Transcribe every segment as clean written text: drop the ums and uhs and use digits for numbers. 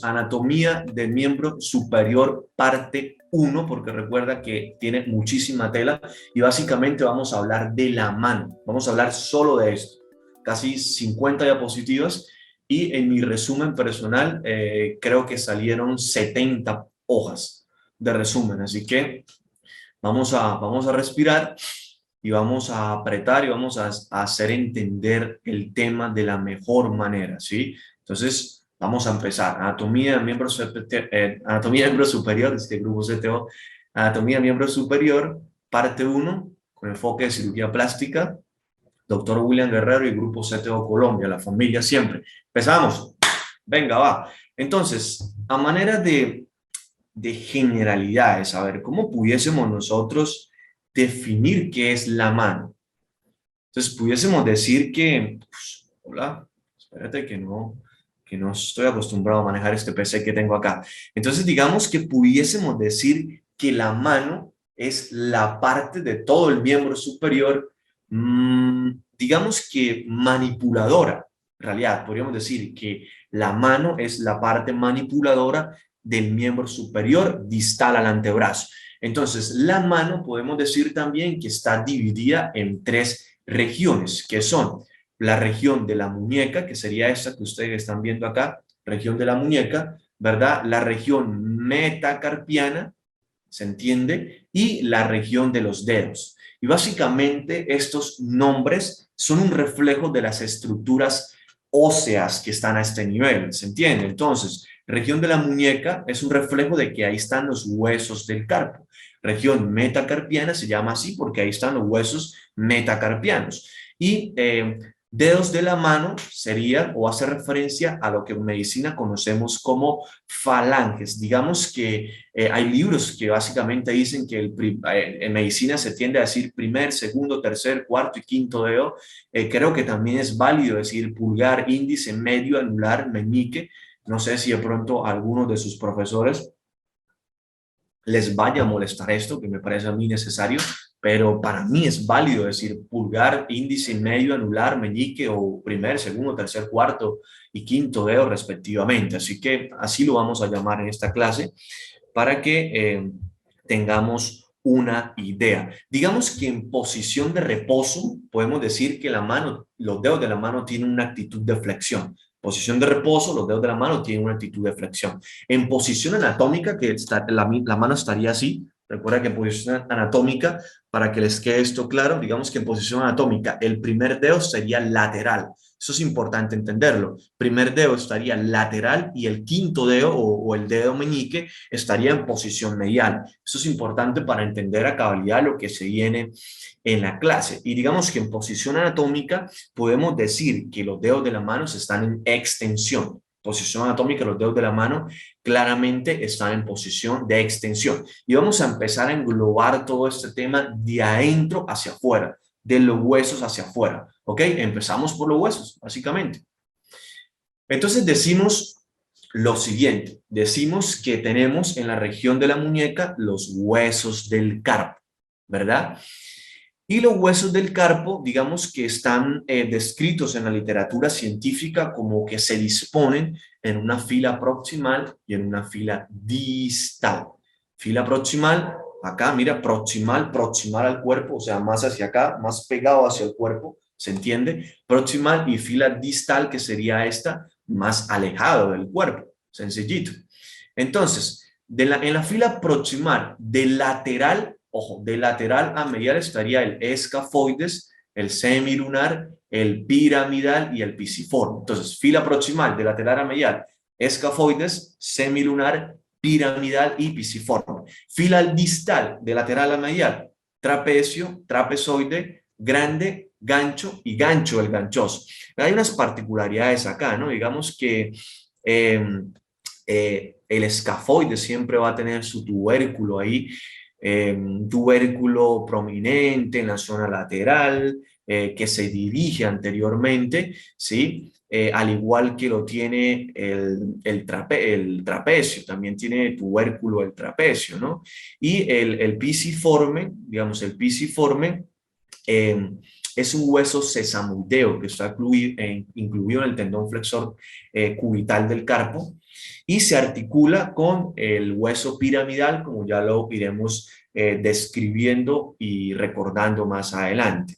anatomía del miembro superior parte uno, porque recuerda que tiene muchísima tela y básicamente vamos a hablar de la mano. Vamos a hablar solo de esto. Casi 50 diapositivas y en mi resumen personal creo que salieron 70 hojas de resumen. Así que vamos a respirar y vamos a apretar y vamos a hacer entender el tema de la mejor manera, ¿sí? Entonces, vamos a empezar. Anatomía de miembro superior, este grupo CTO, anatomía de miembro superior, parte uno con enfoque de cirugía plástica, doctor William Guerrero y grupo CTO Colombia, la familia siempre. Empezamos. Venga, va. Entonces, a manera de generalidades, a ver, ¿cómo pudiésemos nosotros definir qué es la mano? Entonces, pudiésemos decir que, pues, hola, espérate que no estoy acostumbrado a manejar este PC que tengo acá. Entonces, digamos que pudiésemos decir que la mano es la parte de todo el miembro superior, digamos que manipuladora. En realidad, podríamos decir que la mano es la parte manipuladora del miembro superior distal al antebrazo. Entonces, la mano podemos decir también que está dividida en tres regiones, que son la región de la muñeca, que sería esta que ustedes están viendo acá, región de la muñeca, ¿verdad? La región metacarpiana, ¿se entiende? Y la región de los dedos. Y básicamente estos nombres son un reflejo de las estructuras óseas que están a este nivel, ¿se entiende? Entonces, región de la muñeca es un reflejo de que ahí están los huesos del carpo. Región metacarpiana se llama así porque ahí están los huesos metacarpianos. Y dedos de la mano sería o hace referencia a lo que en medicina conocemos como falanges. Digamos que hay libros que básicamente dicen que en medicina se tiende a decir primer, segundo, tercer, cuarto y quinto dedo. Creo que también es válido decir pulgar, índice, medio, anular, meñique. No sé si de pronto a algunos de sus profesores les vaya a molestar esto, que me parece a mí necesario, pero para mí es válido decir pulgar, índice, medio, anular, meñique o primer, segundo, tercer, cuarto y quinto dedo respectivamente. Así que así lo vamos a llamar en esta clase para que tengamos una idea. Digamos que en posición de reposo podemos decir que la mano, los dedos de la mano tienen una actitud de flexión. Posición de reposo, los dedos de la mano tienen una actitud de flexión. En posición anatómica, que la mano estaría así, recuerda que en posición anatómica, para que les quede esto claro, digamos que en posición anatómica, el primer dedo sería lateral. Eso es importante entenderlo. Primer dedo estaría lateral y el quinto dedo o el dedo meñique estaría en posición medial. Eso es importante para entender a cabalidad lo que se viene en la clase. Y digamos que en posición anatómica podemos decir que los dedos de la mano están en extensión. Posición anatómica, los dedos de la mano claramente están en posición de extensión. Y vamos a empezar a englobar todo este tema de adentro hacia afuera, de los huesos hacia afuera. ¿Ok? Empezamos por los huesos, básicamente. Entonces decimos lo siguiente. Decimos que tenemos en la región de la muñeca los huesos del carpo, ¿verdad? Y los huesos del carpo, digamos que están descritos en la literatura científica como que se disponen en una fila proximal y en una fila distal. Fila proximal, acá, mira, proximal, proximal al cuerpo, o sea, más hacia acá, más pegado hacia el cuerpo, ¿se entiende? Proximal y fila distal, que sería esta, más alejado del cuerpo, sencillito. Entonces, en la fila proximal, de lateral, ojo, de lateral a medial estaría el escafoides, el semilunar, el piramidal y el pisiforme. Entonces, fila proximal, de lateral a medial, escafoides, semilunar, piramidal y pisiforme. Fila distal, de lateral a medial, trapecio, trapezoide, grande, gancho y gancho el ganchoso. Hay unas particularidades acá, ¿no? Digamos que el escafoide siempre va a tener su tubérculo ahí, un tubérculo prominente en la zona lateral, que se dirige anteriormente, ¿sí? Al igual que lo tiene el trapecio, también tiene tubérculo el trapecio, ¿no? Y el pisiforme, digamos, el pisiforme, es un hueso sesamoideo que está incluido en el tendón flexor cubital del carpo y se articula con el hueso piramidal, como ya lo iremos describiendo y recordando más adelante.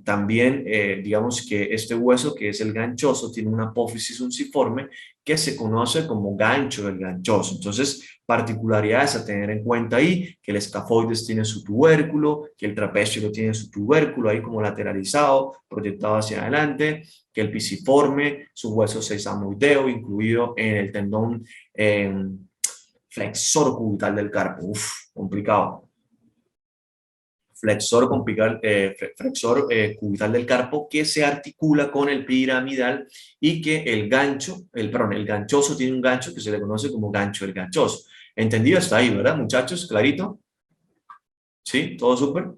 También, digamos que este hueso, que es el ganchoso, tiene una apófisis unciforme que se conoce como gancho del ganchoso. Entonces, particularidades a tener en cuenta ahí, que el escafoides tiene su tubérculo, que el trapecio tiene su tubérculo ahí como lateralizado, proyectado hacia adelante, que el pisiforme, su hueso sesamoideo, incluido en el tendón flexor cubital del carpo. Uf, complicado. Flexor cubital del carpo que se articula con el piramidal y que el ganchoso tiene un gancho que se le conoce como gancho del ganchoso. ¿Entendido? Está ahí, ¿verdad, muchachos? ¿Clarito? ¿Sí? ¿Todo súper?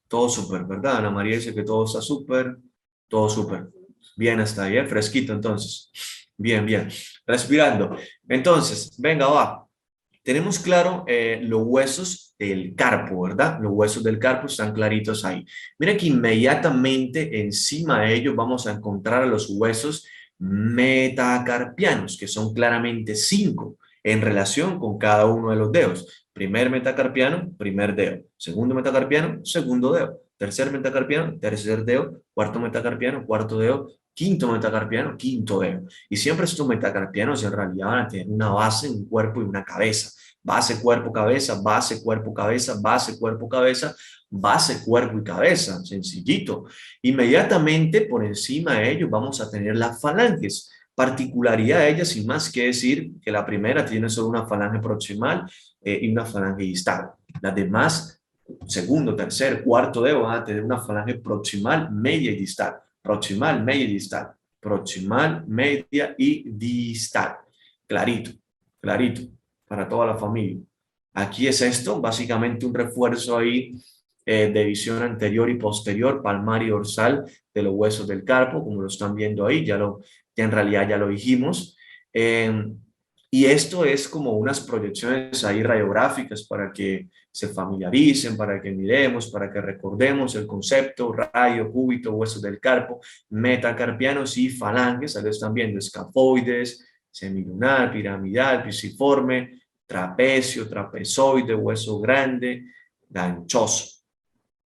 Todo súper, ¿verdad? Ana María dice que todo está súper, todo súper. Bien hasta ahí, ¿eh? Fresquito entonces. Bien, bien. Respirando. Entonces, venga, va. Tenemos claro los huesos del carpo, ¿verdad? Los huesos del carpo están claritos ahí. Mira que inmediatamente encima de ellos vamos a encontrar a los huesos metacarpianos, que son claramente cinco en relación con cada uno de los dedos. Primer metacarpiano, primer dedo. Segundo metacarpiano, segundo dedo. Tercer metacarpiano, tercer dedo. Cuarto metacarpiano, cuarto dedo. Quinto metacarpiano, quinto dedo. Y siempre estos metacarpianos en realidad van a tener una base, un cuerpo y una cabeza. Base, cuerpo, cabeza, base, cuerpo, cabeza, base, cuerpo, cabeza, base, cuerpo y cabeza. Sencillito. Inmediatamente por encima de ellos vamos a tener las falanges. Particularidad de ellas, sin más que decir que la primera tiene solo una falange proximal y una falange distal. Las demás, segundo, tercer, cuarto dedo van a tener una falange proximal, media y distal. Proximal, media y distal. Proximal, media y distal. Clarito, clarito, para toda la familia. Aquí es esto, básicamente un refuerzo ahí de visión anterior y posterior, palmar y dorsal de los huesos del carpo, como lo están viendo ahí, ya en realidad ya lo dijimos. Y esto es como unas proyecciones ahí radiográficas para que se familiaricen, para que miremos, para que recordemos el concepto, radio, cúbito, huesos del carpo, metacarpianos y falanges, ahí lo están viendo, escafoides, semilunar, piramidal, pisiforme, trapecio, trapezoide, hueso grande, ganchoso,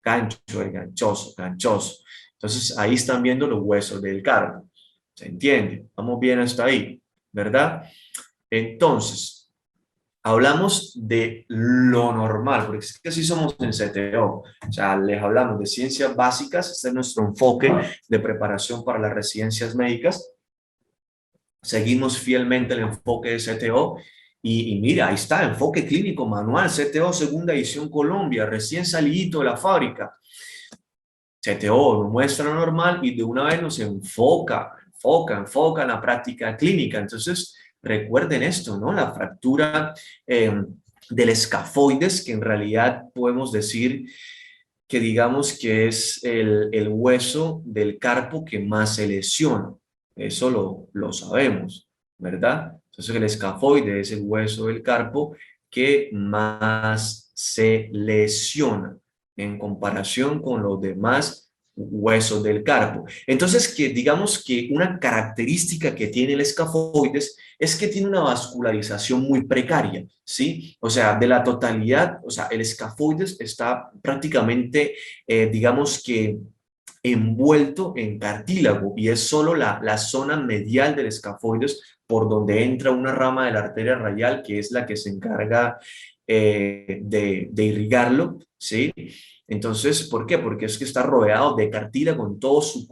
gancho, el ganchoso, ganchoso. Entonces ahí están viendo los huesos del carpo. ¿Se entiende? Vamos bien hasta ahí, ¿verdad? Entonces, hablamos de lo normal, porque es que así somos en CTO. O sea, les hablamos de ciencias básicas, este es nuestro enfoque de preparación para las residencias médicas. Seguimos fielmente el enfoque de CTO y mira, ahí está, enfoque clínico manual, CTO segunda edición Colombia, recién salidito de la fábrica. CTO nos muestra lo normal y de una vez nos enfoca en la práctica clínica. Entonces, recuerden esto, ¿no? La fractura del escafoides, que en realidad podemos decir que digamos que es el hueso del carpo que más se lesiona. Eso lo sabemos, ¿verdad? Entonces, el escafoide es el hueso del carpo que más se lesiona en comparación con los demás huesos del carpo. Entonces, que digamos que una característica que tiene el escafoides es que tiene una vascularización muy precaria, ¿sí? O sea, de la totalidad, o sea, el escafoides está prácticamente, digamos que envuelto en cartílago y es solo la zona medial del escafoides por donde entra una rama de la arteria radial que es la que se encarga de irrigarlo, ¿sí? Entonces, ¿por qué? Porque es que está rodeado de cartílago en todo su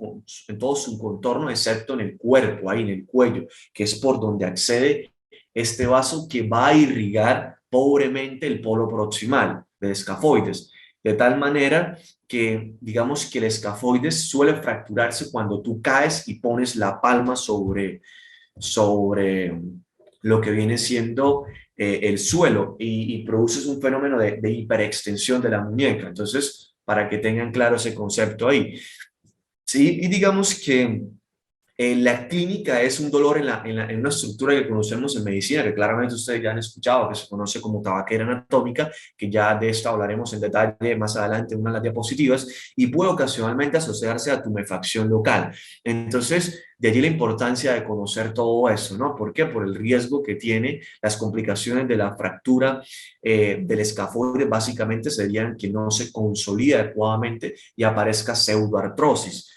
contorno, excepto en el cuerpo, ahí en el cuello, que es por donde accede este vaso que va a irrigar pobremente el polo proximal del escafoides. De tal manera que digamos que el escafoides suele fracturarse cuando tú caes y pones la palma sobre lo que viene siendo el suelo y produces un fenómeno de hiperextensión de la muñeca. Entonces, para que tengan claro ese concepto ahí. Sí, y digamos que La clínica es un dolor en una estructura que conocemos en medicina, que claramente ustedes ya han escuchado, que se conoce como tabaquera anatómica, que ya de esta hablaremos en detalle más adelante en una de las diapositivas, y puede ocasionalmente asociarse a tumefacción local. Entonces, de allí la importancia de conocer todo eso, ¿no? ¿Por qué? Por el riesgo que tiene las complicaciones de la fractura del escafoide, básicamente serían que no se consolide adecuadamente y aparezca pseudoartrosis.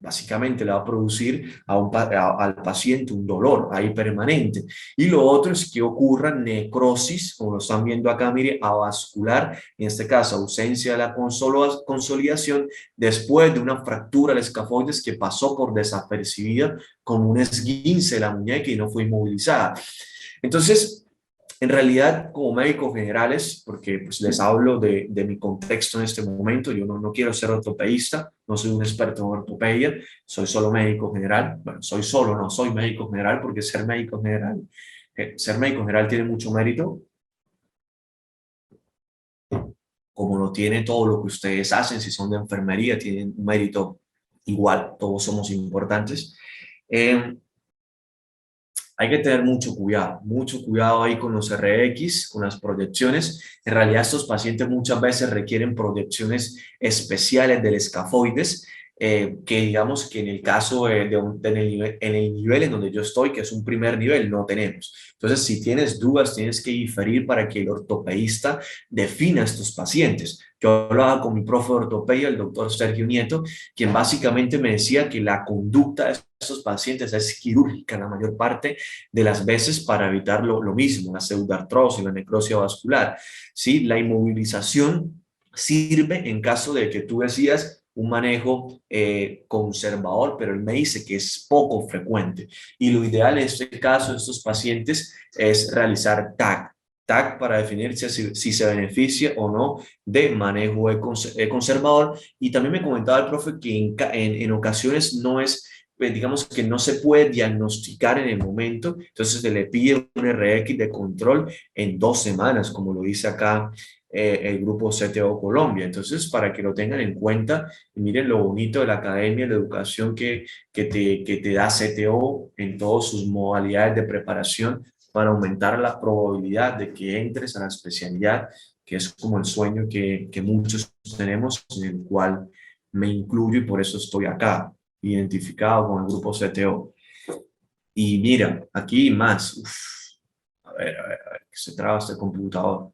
Básicamente le va a producir al paciente un dolor ahí permanente. Y lo otro es que ocurra necrosis, como lo están viendo acá, mire, avascular, en este caso ausencia de la consolidación después de una fractura del escafoides que pasó por desapercibida como un esguince de la muñeca y no fue inmovilizada. Entonces, en realidad, como médicos generales, porque pues, les hablo de mi contexto en este momento, yo no quiero ser ortopeísta, no soy un experto en ortopedia, soy solo médico general. Bueno, soy médico general porque ser médico general tiene mucho mérito, como lo tiene todo lo que ustedes hacen, si son de enfermería, tienen un mérito igual, todos somos importantes. Eh, Hay que tener mucho cuidado ahí con los RX, con las proyecciones. En realidad estos pacientes muchas veces requieren proyecciones especiales del escafoides, que digamos que en el caso en el nivel en donde yo estoy, que es un primer nivel, no tenemos. Entonces, si tienes dudas, tienes que diferir para que el ortopeísta defina a estos pacientes. Yo hablaba con mi profe de ortopedia, el doctor Sergio Nieto, quien básicamente me decía que la conducta de estos pacientes es quirúrgica la mayor parte de las veces para evitar lo mismo, la pseudoartrosis, la necrosis vascular. ¿Sí? La inmovilización sirve en caso de que tú decías un manejo conservador, pero él me dice que es poco frecuente. Y lo ideal en este caso de estos pacientes es realizar TAC para definir si se beneficia o no de manejo conservador. Y también me comentaba el profe que en ocasiones no es digamos que no se puede diagnosticar en el momento, entonces se le pide un RX de control en 2 semanas, como lo dice acá el grupo CTO Colombia. Entonces, para que lo tengan en cuenta, miren lo bonito de la academia, la educación que te da CTO en todas sus modalidades de preparación para aumentar la probabilidad de que entres a la especialidad, que es como el sueño que muchos tenemos, en el cual me incluyo y por eso estoy acá identificado con el grupo CTO. Y mira, aquí hay más. Uf, a ver, que se traba este computador.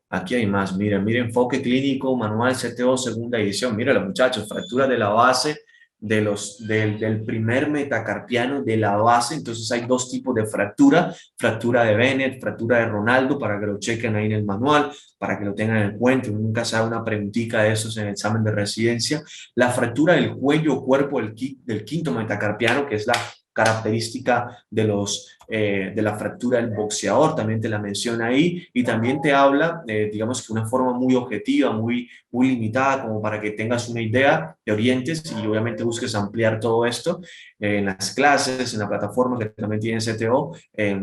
Aquí hay más. Mira, enfoque clínico, manual CTO, segunda edición. Mira, los muchachos, fractura de la base del primer metacarpiano de la base. Entonces hay dos tipos de fractura: fractura de Bennett, fractura de Ronaldo, para que lo chequen ahí en el manual, para que lo tengan en cuenta. Nunca se haga una preguntita de esos en el examen de residencia. La fractura del cuello o cuerpo del quinto metacarpiano, que es la característica de la fractura del boxeador, también te la menciona ahí, y también te habla, digamos que una forma muy objetiva, muy limitada, como para que tengas una idea, te orientes y obviamente busques ampliar todo esto en las clases, en la plataforma que también tiene CTO,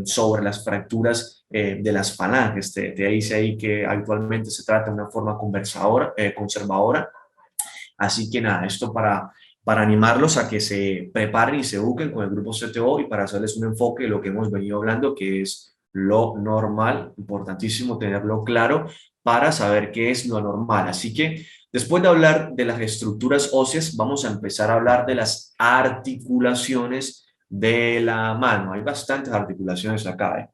sobre las fracturas de las falanges. Te dice ahí que actualmente se trata de una forma conservadora. Así que nada, esto para animarlos a que se preparen y se eduquen con el grupo CTO y para hacerles un enfoque de lo que hemos venido hablando, que es lo normal, importantísimo tenerlo claro para saber qué es lo normal. Así que después de hablar de las estructuras óseas, vamos a empezar a hablar de las articulaciones de la mano. Hay bastantes articulaciones acá, ¿eh?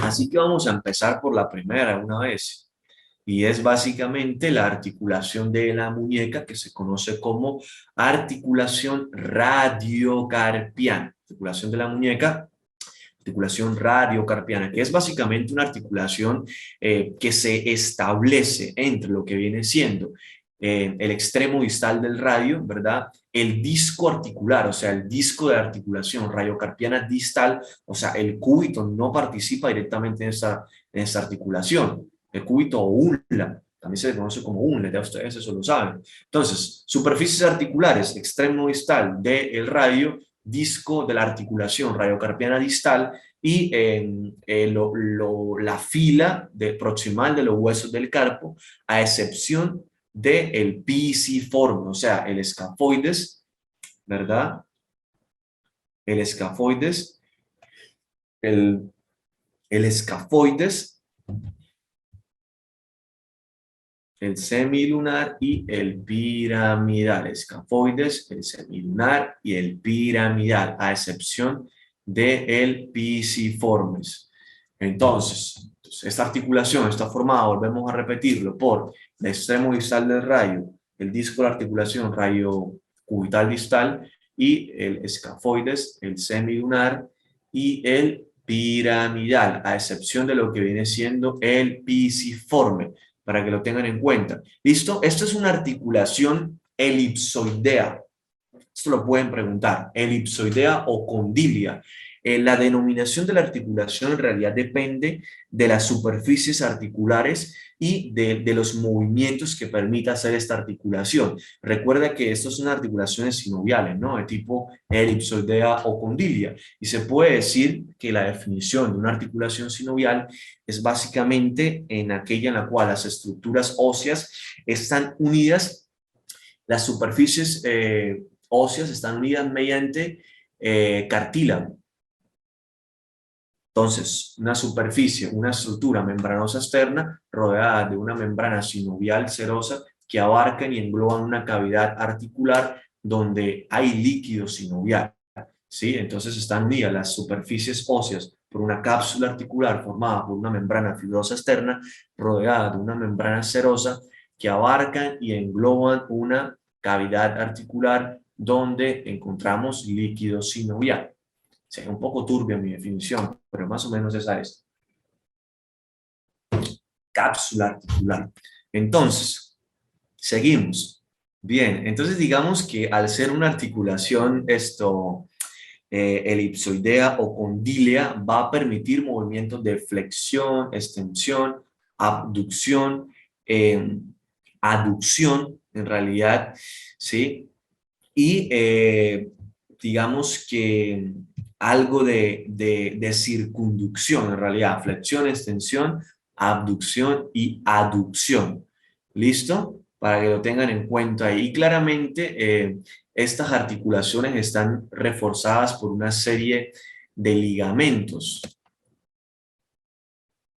Así que vamos a empezar por la primera una vez. Y es básicamente la articulación de la muñeca, que se conoce como articulación radiocarpiana. Articulación de la muñeca, articulación radiocarpiana, que es básicamente una articulación que se establece entre lo que viene siendo el extremo distal del radio, ¿verdad? El disco articular, o sea, el disco de articulación radiocarpiana distal, o sea, el cúbito no participa directamente en esa articulación. El cúbito o unla, también se le conoce como unla, ya ustedes eso lo saben. Entonces, superficies articulares, extremo distal del radio, disco de la articulación radiocarpiana distal y la fila proximal de los huesos del carpo, a excepción del pisiforme, o sea, el escafoides ¿verdad? El escafoides, el, el escafoides, el semilunar y el piramidal. Escafoides, el semilunar y el piramidal, a excepción del pisiformes. Entonces, esta articulación está formada, volvemos a repetirlo, por el extremo distal del rayo, el disco de la articulación, rayo cubital distal, y el escafoides, el semilunar y el piramidal, a excepción de lo que viene siendo el pisiforme, para que lo tengan en cuenta. ¿Listo? Esto es una articulación elipsoidea. Esto lo pueden preguntar, elipsoidea o condilia. La denominación de la articulación en realidad depende de las superficies articulares y de los movimientos que permita hacer esta articulación. Recuerda que estas son articulaciones sinoviales, ¿no? De tipo elipsoidea o condilia. Y se puede decir que la definición de una articulación sinovial es básicamente en aquella en la cual las estructuras óseas están unidas, las superficies óseas están unidas mediante cartílago. Entonces, una superficie, una estructura membranosa externa rodeada de una membrana sinovial serosa que abarcan y engloban una cavidad articular donde hay líquido sinovial, ¿sí? Entonces están unidas las superficies óseas por una cápsula articular formada por una membrana fibrosa externa rodeada de una membrana serosa que abarcan y engloban una cavidad articular donde encontramos líquido sinovial. Sí, un poco turbia mi definición, pero más o menos esa es. Cápsula articular. Entonces, seguimos. Bien, entonces digamos que al ser una articulación elipsoidea o condílea, va a permitir movimientos de flexión, extensión, abducción, aducción, en realidad, ¿sí? Y digamos que algo de circunducción, en realidad, flexión, extensión, abducción y aducción. ¿Listo? Para que lo tengan en cuenta ahí. Y claramente estas articulaciones están reforzadas por una serie de ligamentos.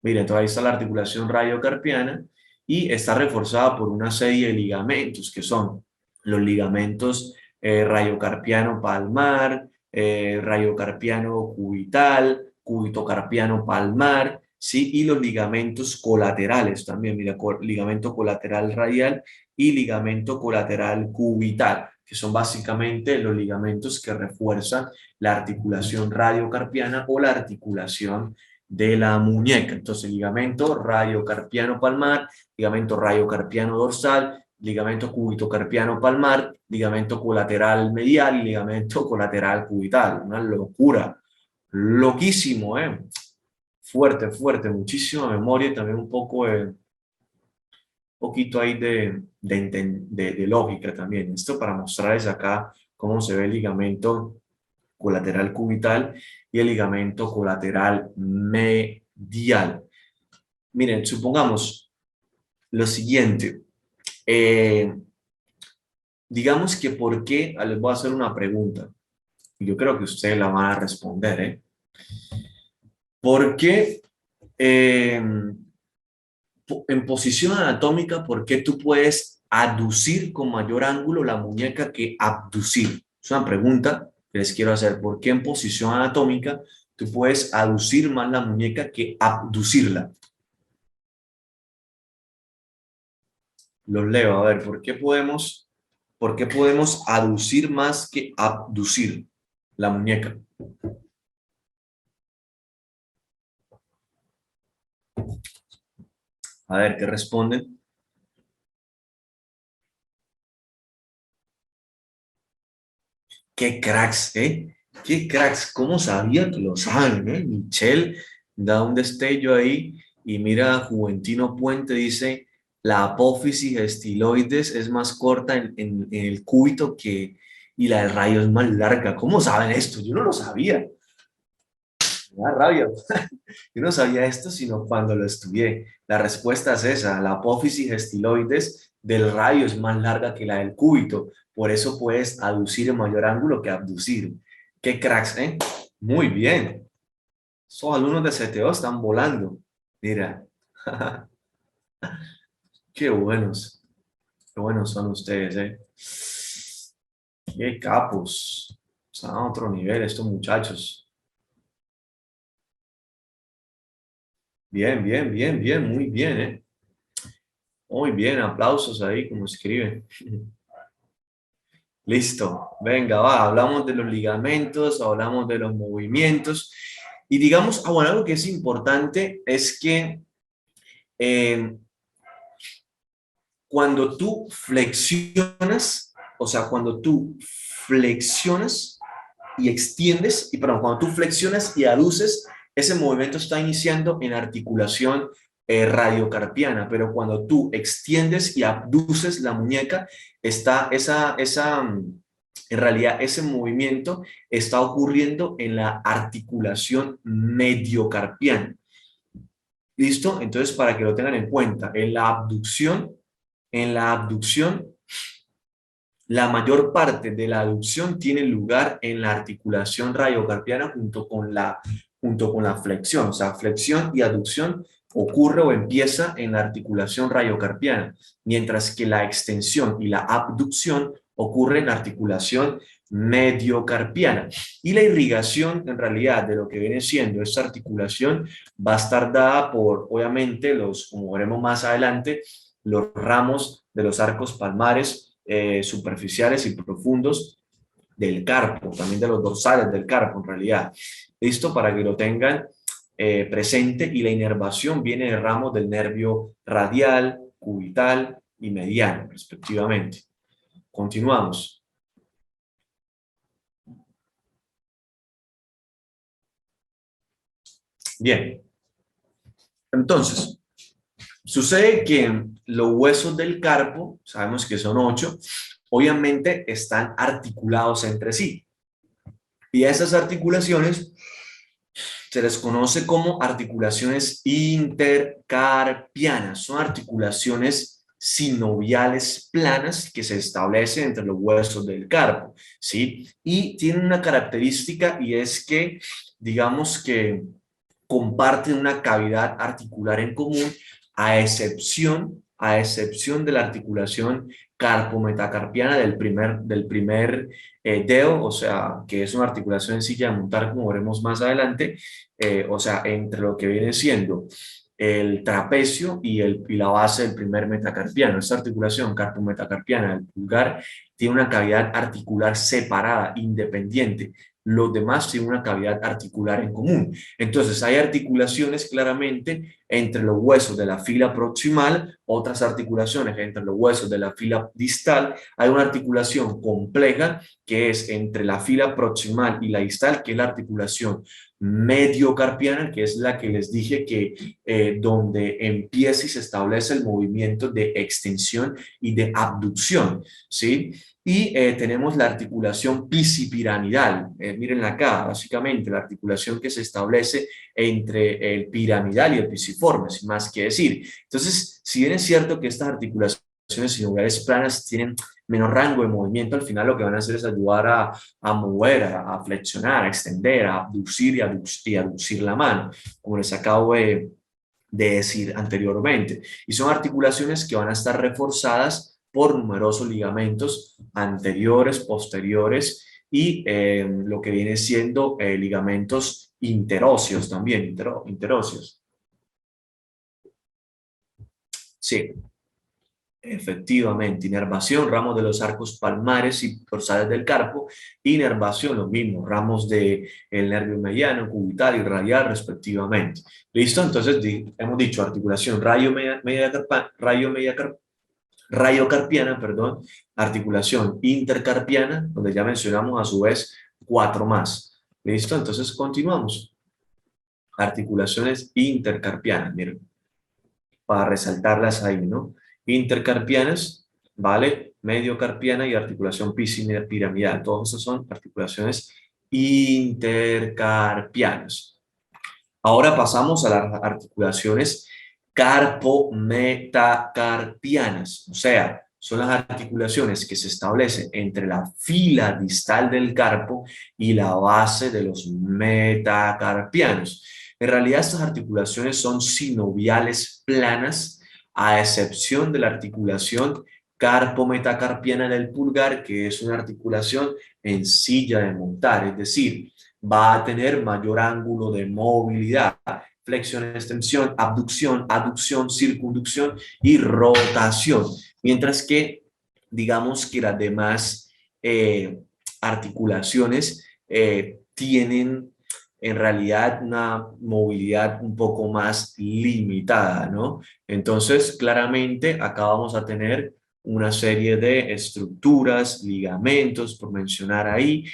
Miren, entonces ahí está la articulación radiocarpiana y está reforzada por una serie de ligamentos que son los ligamentos radiocarpiano palmar, radiocarpiano cubital, cubitocarpiano palmar, ¿sí? Y los ligamentos colaterales también, mira, ligamento colateral radial y ligamento colateral cubital, que son básicamente los ligamentos que refuerzan la articulación radiocarpiana o la articulación de la muñeca. Entonces, ligamento radiocarpiano palmar, ligamento radiocarpiano dorsal, ligamento cúbito-carpiano palmar, ligamento colateral medial y ligamento colateral cubital. Una locura. Loquísimo, ¿eh? Fuerte, fuerte, muchísima memoria y también un poquito ahí de lógica también. Esto para mostrarles acá cómo se ve el ligamento colateral cubital y el ligamento colateral medial. Miren, supongamos lo siguiente. Digamos que por qué, les voy a hacer una pregunta. Yo creo que ustedes la van a responder, ¿eh? ¿Por qué en posición anatómica, por qué tú puedes aducir con mayor ángulo la muñeca que abducir? Es una pregunta que les quiero hacer. ¿Por qué en posición anatómica tú puedes aducir más la muñeca que abducirla? Los leo, a ver, por qué podemos aducir más que abducir la muñeca? A ver, ¿qué responden? ¡Qué cracks, eh! ¡Qué cracks! ¿Cómo sabía que lo saben, eh? Michelle da un destello ahí y mira a Juventino Puente, dice, la apófisis estiloides es más corta en el cúbito y la del rayo es más larga. ¿Cómo saben esto? Yo no lo sabía. Me da rabia. Yo no sabía esto sino cuando lo estudié. La respuesta es esa. La apófisis estiloides del radio es más larga que la del cúbito. Por eso puedes aducir en mayor ángulo que abducir. Qué cracks, ¿eh? Muy bien. Esos alumnos de CTO están volando. Mira, qué buenos. Qué buenos son ustedes, ¿eh? Qué capos. Están a otro nivel estos muchachos. Bien, bien, bien, bien, muy bien, ¿eh? Muy bien, aplausos ahí, como escriben. Listo, venga, va, hablamos de los ligamentos, hablamos de los movimientos y digamos, bueno, algo que es importante es que eh, cuando tú flexionas, o sea, cuando tú flexionas y extiendes, y perdón, cuando tú flexionas y aduces, ese movimiento está iniciando en articulación radiocarpiana, pero cuando tú extiendes y abduces la muñeca, está en realidad ese movimiento está ocurriendo en la articulación mediocarpiana. ¿Listo? Entonces, para que lo tengan en cuenta, en la abducción la mayor parte de la aducción tiene lugar en la articulación radiocarpiana junto con la flexión. O sea, flexión y aducción ocurre o empieza en la articulación radiocarpiana, mientras que la extensión y la abducción ocurre en la articulación mediocarpiana. Y la irrigación, en realidad, de lo que viene siendo esta articulación va a estar dada por, obviamente, como veremos más adelante, los ramos de los arcos palmares superficiales y profundos del carpo, también de los dorsales del carpo en realidad. Listo, para que lo tengan presente, y la inervación viene de ramos del nervio radial, cubital y mediano, respectivamente. Continuamos. Bien, entonces, sucede que los huesos del carpo, sabemos que son 8, obviamente están articulados entre sí. Y a esas articulaciones se les conoce como articulaciones intercarpianas. Son articulaciones sinoviales planas que se establecen entre los huesos del carpo, ¿sí? Y tienen una característica, y es que, digamos que comparten una cavidad articular en común, a excepción de la articulación carpometacarpiana del primer dedo, o sea, que es una articulación sencilla de montar, como veremos más adelante, o sea, entre lo que viene siendo el trapecio y la base del primer metacarpiano. Esta articulación carpometacarpiana del pulgar tiene una cavidad articular separada, independiente. Los demás tienen una cavidad articular en común. Entonces, hay articulaciones claramente entre los huesos de la fila proximal, otras articulaciones entre los huesos de la fila distal. Hay una articulación compleja que es entre la fila proximal y la distal, que es la articulación mediocarpiana, que es la que les dije que donde empieza y se establece el movimiento de extensión y de abducción, ¿sí? Y tenemos la articulación bicipiramidal. Miren acá, básicamente la articulación que se establece entre el piramidal y el pisiforme, sin más que decir. Entonces, si bien es cierto que estas articulaciones sinoviales planas tienen menor rango de movimiento, al final lo que van a hacer es ayudar a mover, a flexionar, a extender, a abducir y aducir la mano, como les acabo de decir anteriormente. Y son articulaciones que van a estar reforzadas por numerosos ligamentos anteriores, posteriores y lo que viene siendo ligamentos interóseos también, interóseos. Sí, efectivamente, inervación, ramos de los arcos palmares y dorsales del carpo, inervación, los mismos, ramos del nervio mediano, cubital y radial, respectivamente. ¿Listo? Entonces, hemos dicho articulación radiocarpiana, perdón, articulación intercarpiana, donde ya mencionamos a su vez 4 más. ¿Listo? Entonces, continuamos. Articulaciones intercarpianas, miren, para resaltarlas ahí, ¿no? Intercarpianas, ¿vale? Mediocarpiana y articulación piramidal. Todas esas son articulaciones intercarpianas. Ahora pasamos a las articulaciones carpometacarpianas, o sea, son las articulaciones que se establecen entre la fila distal del carpo y la base de los metacarpianos. En realidad, estas articulaciones son sinoviales planas, a excepción de la articulación carpometacarpiana del pulgar, que es una articulación en silla de montar, es decir, va a tener mayor ángulo de movilidad, flexión, extensión, abducción, aducción, circunducción y rotación. Mientras que, digamos que las demás articulaciones tienen en realidad una movilidad un poco más limitada, ¿no? Entonces, claramente, acá vamos a tener una serie de estructuras, ligamentos, por mencionar ahí.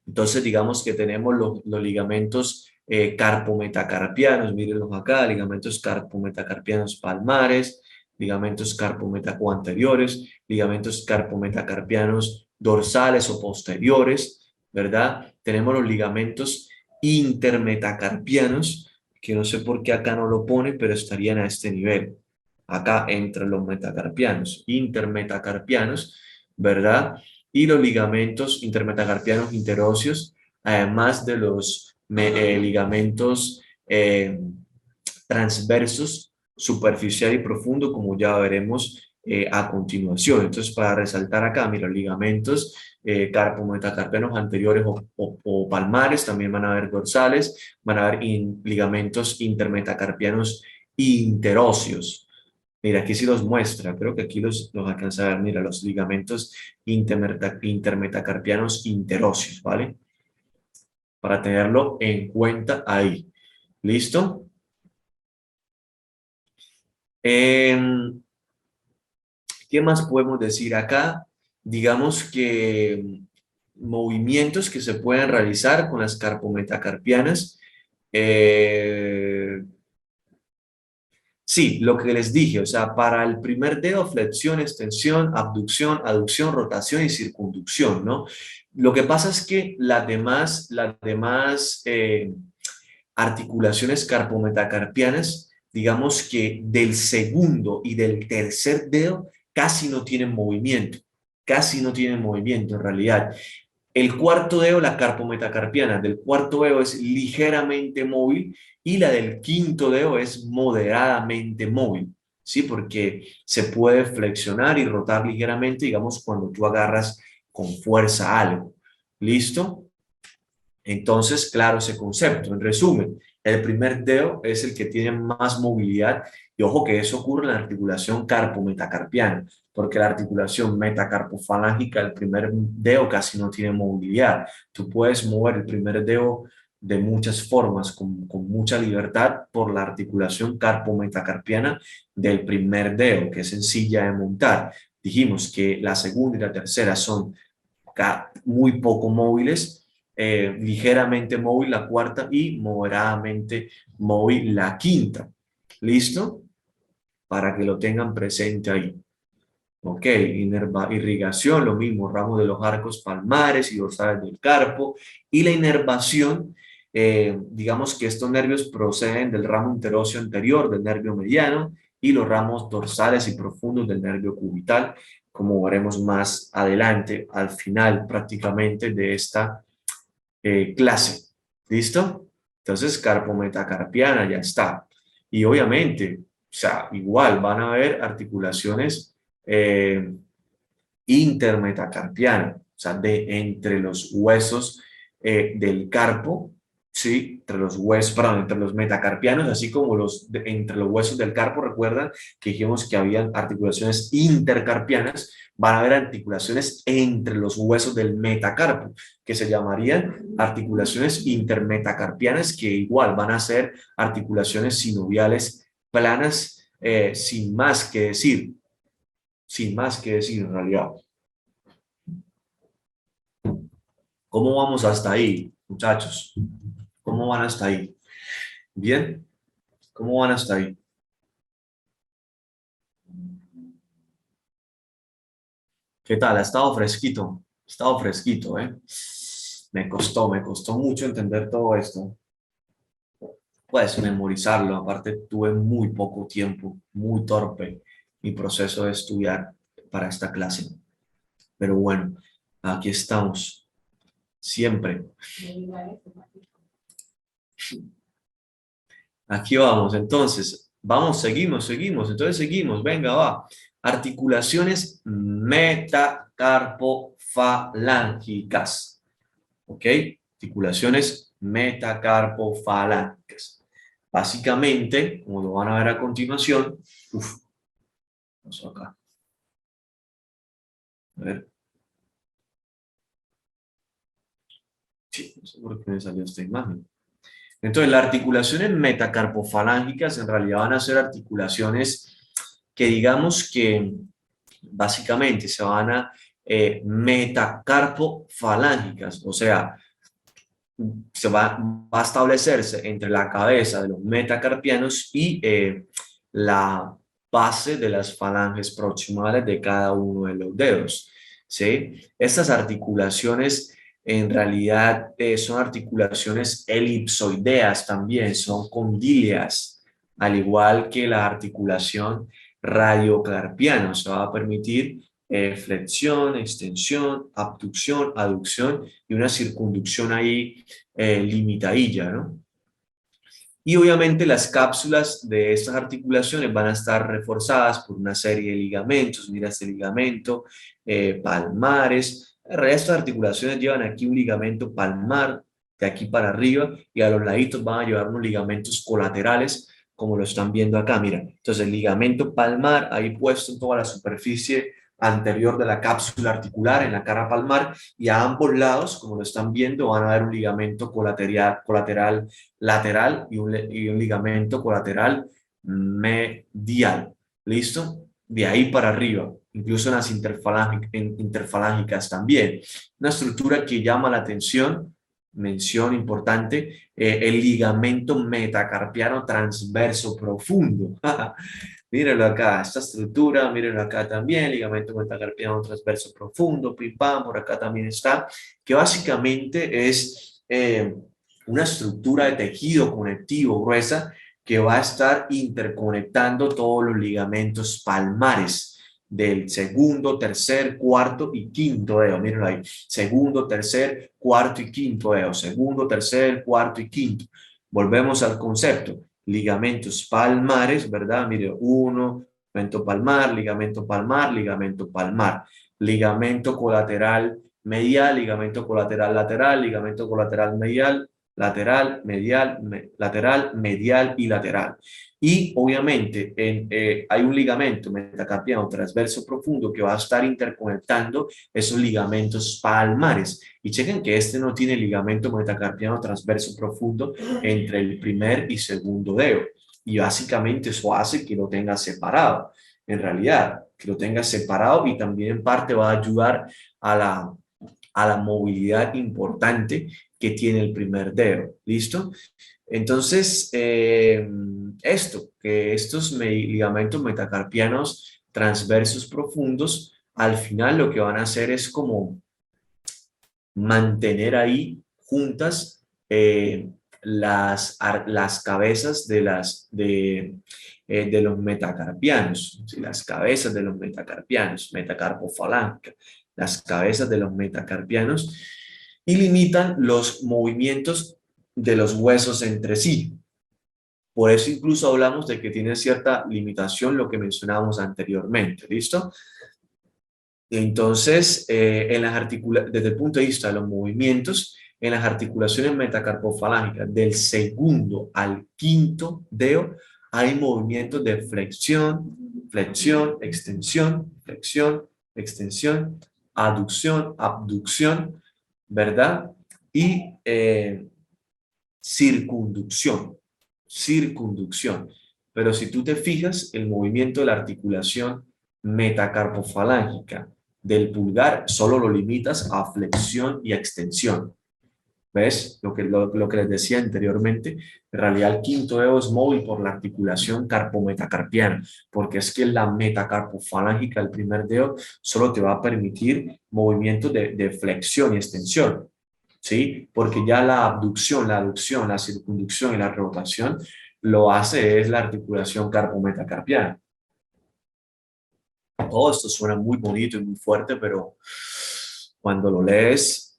Entonces, digamos que tenemos los ligamentos carpometacarpianos, mírenlos acá, ligamentos carpometacarpianos palmares, ligamentos carpometacoanteriores, ligamentos carpometacarpianos dorsales o posteriores, ¿verdad? Tenemos los ligamentos intermetacarpianos, que no sé por qué acá no lo pone, pero estarían a este nivel, acá entre los metacarpianos, intermetacarpianos, ¿verdad? Y los ligamentos intermetacarpianos interóseos, además de los ligamentos transversos, superficial y profundo, como ya veremos a continuación. Entonces, para resaltar acá, mira, ligamentos carpometacarpianos anteriores o palmares, también van a haber dorsales, van a haber ligamentos intermetacarpianos interóseos. Mira, aquí sí los muestra, creo que aquí los alcanza a ver, mira, los ligamentos intermetacarpianos interóseos, ¿vale? Para tenerlo en cuenta ahí. ¿Listo? ¿Qué más podemos decir acá? Digamos que movimientos que se pueden realizar con las carpometacarpianas. Eh, Sí, lo que les dije, o sea, para el primer dedo, flexión, extensión, abducción, aducción, rotación y circunducción, ¿no? Lo que pasa es que las demás articulaciones carpometacarpianas, digamos que del segundo y del tercer dedo casi no tienen movimiento en realidad. El cuarto dedo, la carpometacarpiana del cuarto dedo es ligeramente móvil y la del quinto dedo es moderadamente móvil, ¿sí? Porque se puede flexionar y rotar ligeramente, digamos, cuando tú agarras con fuerza algo. ¿Listo? Entonces, claro, ese concepto. En resumen, el primer dedo es el que tiene más movilidad y ojo que eso ocurre en la articulación carpometacarpiana, porque la articulación metacarpofalángica, el primer dedo casi no tiene movilidad. Tú puedes mover el primer dedo de muchas formas, con mucha libertad por la articulación carpometacarpiana del primer dedo, que es sencilla de montar. Dijimos que la segunda y la tercera son muy poco móviles, ligeramente móvil la cuarta y moderadamente móvil la quinta. ¿Listo? Para que lo tengan presente ahí. Ok, irrigación, lo mismo, ramo de los arcos palmares y dorsales del carpo. Y la inervación, digamos que estos nervios proceden del ramo interóseo anterior, del nervio mediano, y los ramos dorsales y profundos del nervio cubital, como veremos más adelante, al final prácticamente de esta clase. ¿Listo? Entonces, carpometacarpiana ya está. Y obviamente, o sea, igual van a haber articulaciones intermetacarpianas, o sea, de entre los huesos del carpo, ¿sí? Entre los huesos, perdón, entre los metacarpianos, así como entre los huesos del carpo, recuerdan que dijimos que había articulaciones intercarpianas, van a haber articulaciones entre los huesos del metacarpo, que se llamarían articulaciones intermetacarpianas, que igual van a ser articulaciones sinoviales planas, sin más que decir en realidad. ¿Cómo vamos hasta ahí, muchachos? ¿Cómo van hasta ahí? ¿Bien? ¿Cómo van hasta ahí? ¿Qué tal? Ha estado fresquito. Ha estado fresquito, ¿eh? Me costó mucho entender todo esto. puedes memorizarlo. Aparte, tuve muy poco tiempo, muy torpe mi proceso de estudiar para esta clase. Pero bueno, aquí estamos, siempre. Aquí vamos, entonces, vamos, seguimos, entonces seguimos, venga, va. Articulaciones metacarpofalángicas, ¿ok? Articulaciones metacarpofalángicas. Básicamente, como lo van a ver a continuación, vamos acá. A ver. Sí, no sé por qué me salió esta imagen. Entonces, las articulaciones metacarpofalángicas en realidad van a ser articulaciones que digamos que básicamente se van a metacarpofalángicas, o sea, va a establecerse entre la cabeza de los metacarpianos y la base de las falanges proximales de cada uno de los dedos, ¿sí? Estas articulaciones en realidad son articulaciones elipsoideas también, son condíleas, al igual que la articulación radiocarpiana, o sea, va a permitir flexión, extensión, abducción, aducción y una circunducción ahí limitadilla, ¿no? Y obviamente las cápsulas de estas articulaciones van a estar reforzadas por una serie de ligamentos. Mira este ligamento, palmares. El resto de articulaciones llevan aquí un ligamento palmar de aquí para arriba y a los laditos van a llevar unos ligamentos colaterales como lo están viendo acá. Mira, entonces el ligamento palmar ahí puesto en toda la superficie anterior de la cápsula articular en la cara palmar y a ambos lados, como lo están viendo, van a haber un ligamento colateral lateral y un ligamento colateral medial. ¿Listo? De ahí para arriba, incluso en las interfalángicas también. Una estructura que llama la atención, mención importante, el ligamento metacarpiano transverso profundo. Mírenlo acá, esta estructura, mírenlo acá también, ligamento metacarpiano transverso profundo, pim pam, por acá también está, que básicamente es una estructura de tejido conectivo gruesa que va a estar interconectando todos los ligamentos palmares del segundo, tercer, cuarto y quinto dedo. Mírenlo ahí. Segundo, tercer, cuarto y quinto dedo. Segundo, tercer, cuarto y quinto. Volvemos al concepto. Ligamentos palmares, ¿verdad? Mire, uno, ligamento palmar, ligamento palmar, ligamento palmar. Ligamento colateral medial, ligamento colateral lateral, ligamento colateral medial, lateral, medial, lateral, medial y lateral. Y obviamente hay un ligamento metacarpiano transverso profundo que va a estar interconectando esos ligamentos palmares. Y chequen que este no tiene ligamento metacarpiano transverso profundo entre el primer y segundo dedo. Y básicamente eso hace que lo tenga separado. En realidad, que lo tenga separado y también en parte va a ayudar a la movilidad importante que tiene el primer dedo. ¿Listo? Entonces, que estos ligamentos metacarpianos transversos profundos, al final lo que van a hacer es como mantener ahí juntas las cabezas de los metacarpianos, ¿sí? Las cabezas de los metacarpianos, metacarpofalángica, las cabezas de los metacarpianos y limitan los movimientos de los huesos entre sí. Por eso incluso hablamos de que tiene cierta limitación lo que mencionábamos anteriormente, ¿listo? Entonces, desde el punto de vista de los movimientos, en las articulaciones metacarpofalángicas del segundo al quinto dedo, hay movimientos de flexión, flexión, extensión, flexión, extensión, aducción, abducción, ¿verdad? Y circunducción, circunducción. Pero si tú te fijas, el movimiento de la articulación metacarpofalángica del pulgar solo lo limitas a flexión y extensión. ¿Ves? Lo que les decía anteriormente, en realidad el quinto dedo es móvil por la articulación carpometacarpiana, porque es que la metacarpofalángica del primer dedo solo te va a permitir movimientos de flexión y extensión. ¿sí? Porque ya la abducción, la aducción, la circunducción y la rotación lo hace es la articulación carpo-metacarpiana. Todo esto suena muy bonito y muy fuerte, pero cuando lo lees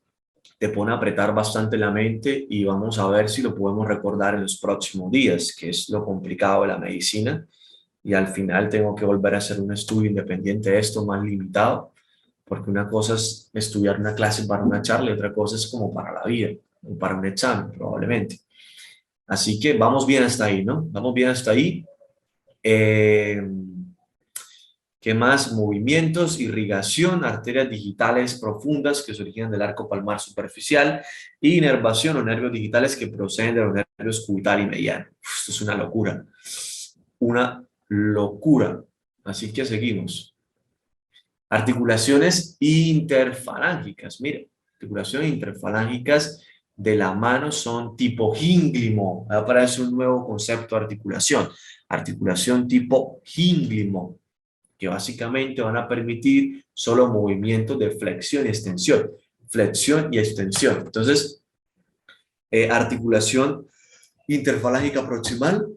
te pone a apretar bastante la mente y vamos a ver si lo podemos recordar en los próximos días, que es lo complicado de la medicina. Y al final tengo que volver a hacer un estudio independiente de esto, más limitado, porque una cosa es estudiar una clase para una charla y otra cosa es como para la vida o para un examen, probablemente. Así que vamos bien hasta ahí, ¿no? Vamos bien hasta ahí. Eh, ¿Qué más? Movimientos, irrigación, arterias digitales profundas que se originan del arco palmar superficial, y inervación o nervios digitales que proceden de los nervios cubital y mediano. Esto es una locura. Una locura. Así que seguimos. Articulaciones interfalángicas. Mira, articulaciones interfalángicas de la mano son tipo gínglimo. Ahora aparece un nuevo concepto de articulación. Articulación tipo gínglimo, que básicamente van a permitir solo movimientos de flexión y extensión. Flexión y extensión. Entonces, articulación interfalángica proximal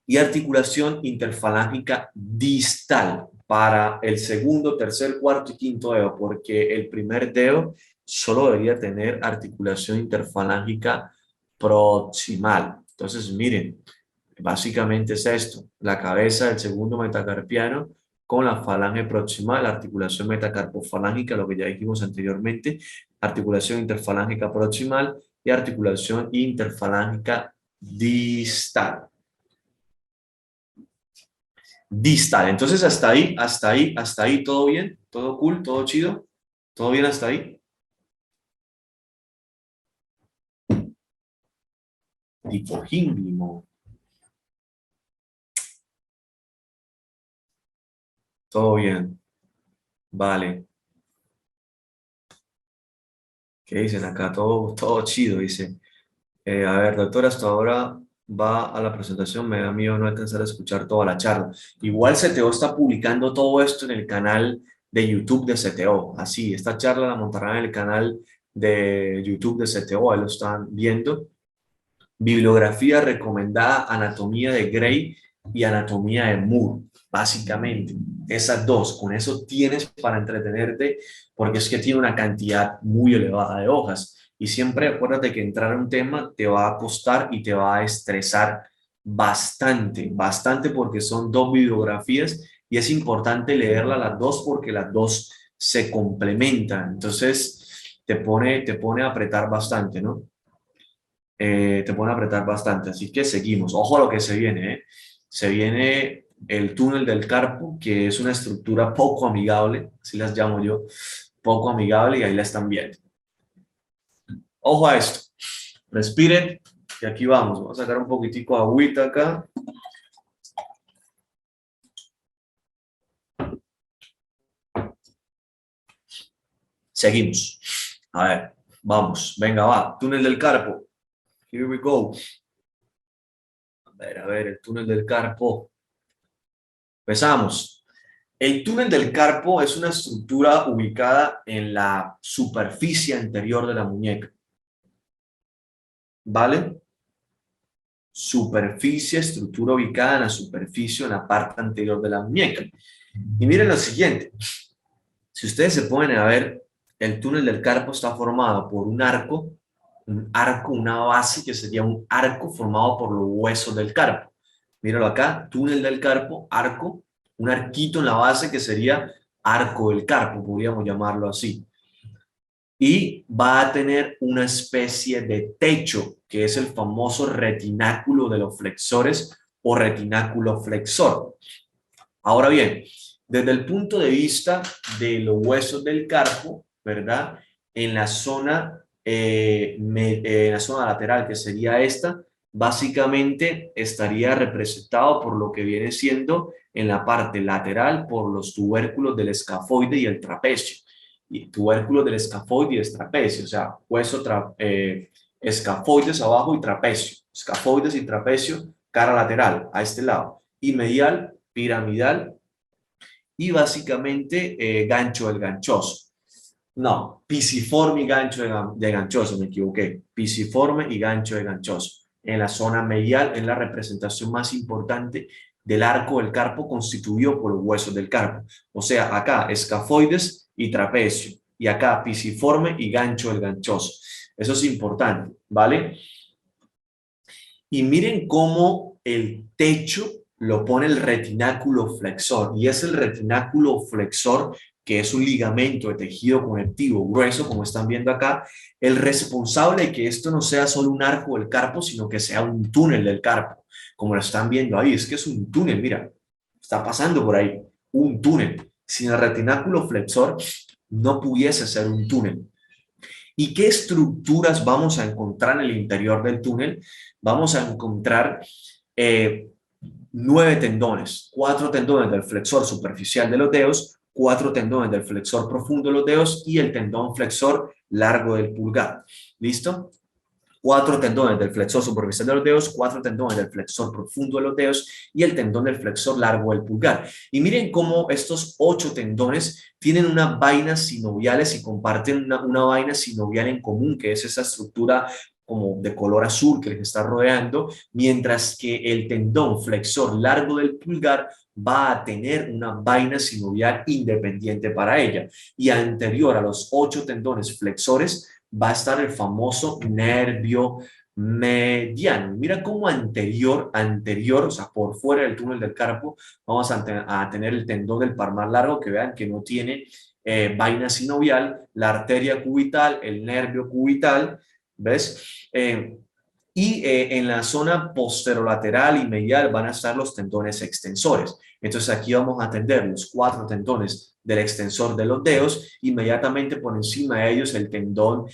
y articulación interfalángica distal para el segundo, tercer, cuarto y quinto dedo, porque el primer dedo solo debería tener articulación interfalángica proximal. Entonces, miren, básicamente es esto: la cabeza del segundo metacarpiano con la falange proximal, la articulación metacarpofalángica, lo que ya dijimos anteriormente, articulación interfalángica proximal y articulación interfalángica distal. Distal. Entonces, hasta ahí, todo bien, todo cool, todo chido, todo bien hasta ahí. Tipo gínglimo. Todo bien. Vale. ¿Qué dicen acá? Todo chido, dice. A ver, doctor, hasta ahora va a la presentación, me da miedo no alcanzar a escuchar toda la charla. Igual CTO está publicando todo esto en el canal de YouTube de CTO. Así, esta charla la montarán en el canal de YouTube de CTO, ahí lo están viendo. Bibliografía recomendada: Anatomía de Gray y Anatomía de Moore, básicamente. Esas dos, con eso tienes para entretenerte, porque es que tiene una cantidad muy elevada de hojas. Y siempre acuérdate que entrar a un tema te va a costar y te va a estresar bastante, bastante, porque son dos bibliografías y es importante leerlas las dos porque las dos se complementan. Entonces, te pone a apretar bastante, ¿no? Te pone a apretar bastante. Así que seguimos. Ojo a lo que se viene, ¿eh? Se viene el túnel del carpo, que es una estructura poco amigable, así las llamo yo, poco amigable, y ahí la están viendo. Ojo a esto. Respiren, y aquí vamos. Vamos a sacar un poquitico de agüita acá. Seguimos. A ver, vamos. Venga, va. Túnel del carpo. Here we go. A ver, el túnel del carpo. Empezamos. El túnel del carpo es una estructura ubicada en la superficie anterior de la muñeca. ¿Vale? Superficie, estructura ubicada en la superficie, en la parte anterior de la muñeca. Y miren lo siguiente. Si ustedes se ponen a ver, el túnel del carpo está formado por un arco, una base que sería un arco formado por los huesos del carpo. Míralo acá, túnel del carpo, arco, un arquito en la base que sería arco del carpo, podríamos llamarlo así. Y va a tener una especie de techo, que es el famoso retináculo de los flexores o retináculo flexor. Ahora bien, desde el punto de vista de los huesos del carpo, ¿verdad? En la zona lateral, que sería esta, básicamente estaría representado por lo que viene siendo en la parte lateral por los tubérculos del escafoide y el trapecio. Y tubérculos del escafoide y el trapecio, o sea, escafoides abajo y trapecio. Escafoides y trapecio, cara lateral, a este lado. Y medial, piramidal y básicamente gancho del ganchoso. No, pisiforme y gancho de ganchoso, me equivoqué. Pisiforme y gancho de ganchoso. En la zona medial, en la representación más importante del arco del carpo constituido por los huesos del carpo. O sea, acá escafoides y trapecio. Y acá pisiforme y gancho del ganchoso. Eso es importante, ¿vale? Y miren cómo el techo lo pone el retináculo flexor. Y es el retináculo flexor, que es un ligamento de tejido conectivo grueso, como están viendo acá, el responsable de que esto no sea solo un arco del carpo, sino que sea un túnel del carpo, como lo están viendo ahí. Es que es un túnel, mira, está pasando por ahí, un túnel. Sin el retináculo flexor no pudiese ser un túnel. ¿Y qué estructuras vamos a encontrar en el interior del túnel? Vamos a encontrar 9 tendones, 4 tendones del flexor superficial de los dedos, 4 tendones del flexor profundo de los dedos y el tendón flexor largo del pulgar. ¿Listo? 4 tendones del flexor superficial de los dedos, 4 tendones del flexor profundo de los dedos y el tendón del flexor largo del pulgar. Y miren cómo estos 8 tendones tienen unas vainas sinoviales y comparten una vaina sinovial en común, que es esa estructura como de color azul que les está rodeando, mientras que el tendón flexor largo del pulgar va a tener una vaina sinovial independiente para ella. Y anterior a los 8 tendones flexores va a estar el famoso nervio mediano. Mira cómo anterior, o sea, por fuera del túnel del carpo, vamos a tener el tendón del palmar largo, que vean que no tiene vaina sinovial, la arteria cubital, el nervio cubital, ¿ves? En la zona posterolateral y medial van a estar los tendones extensores. Entonces aquí vamos a atender los 4 tendones del extensor de los dedos, inmediatamente por encima de ellos el tendón,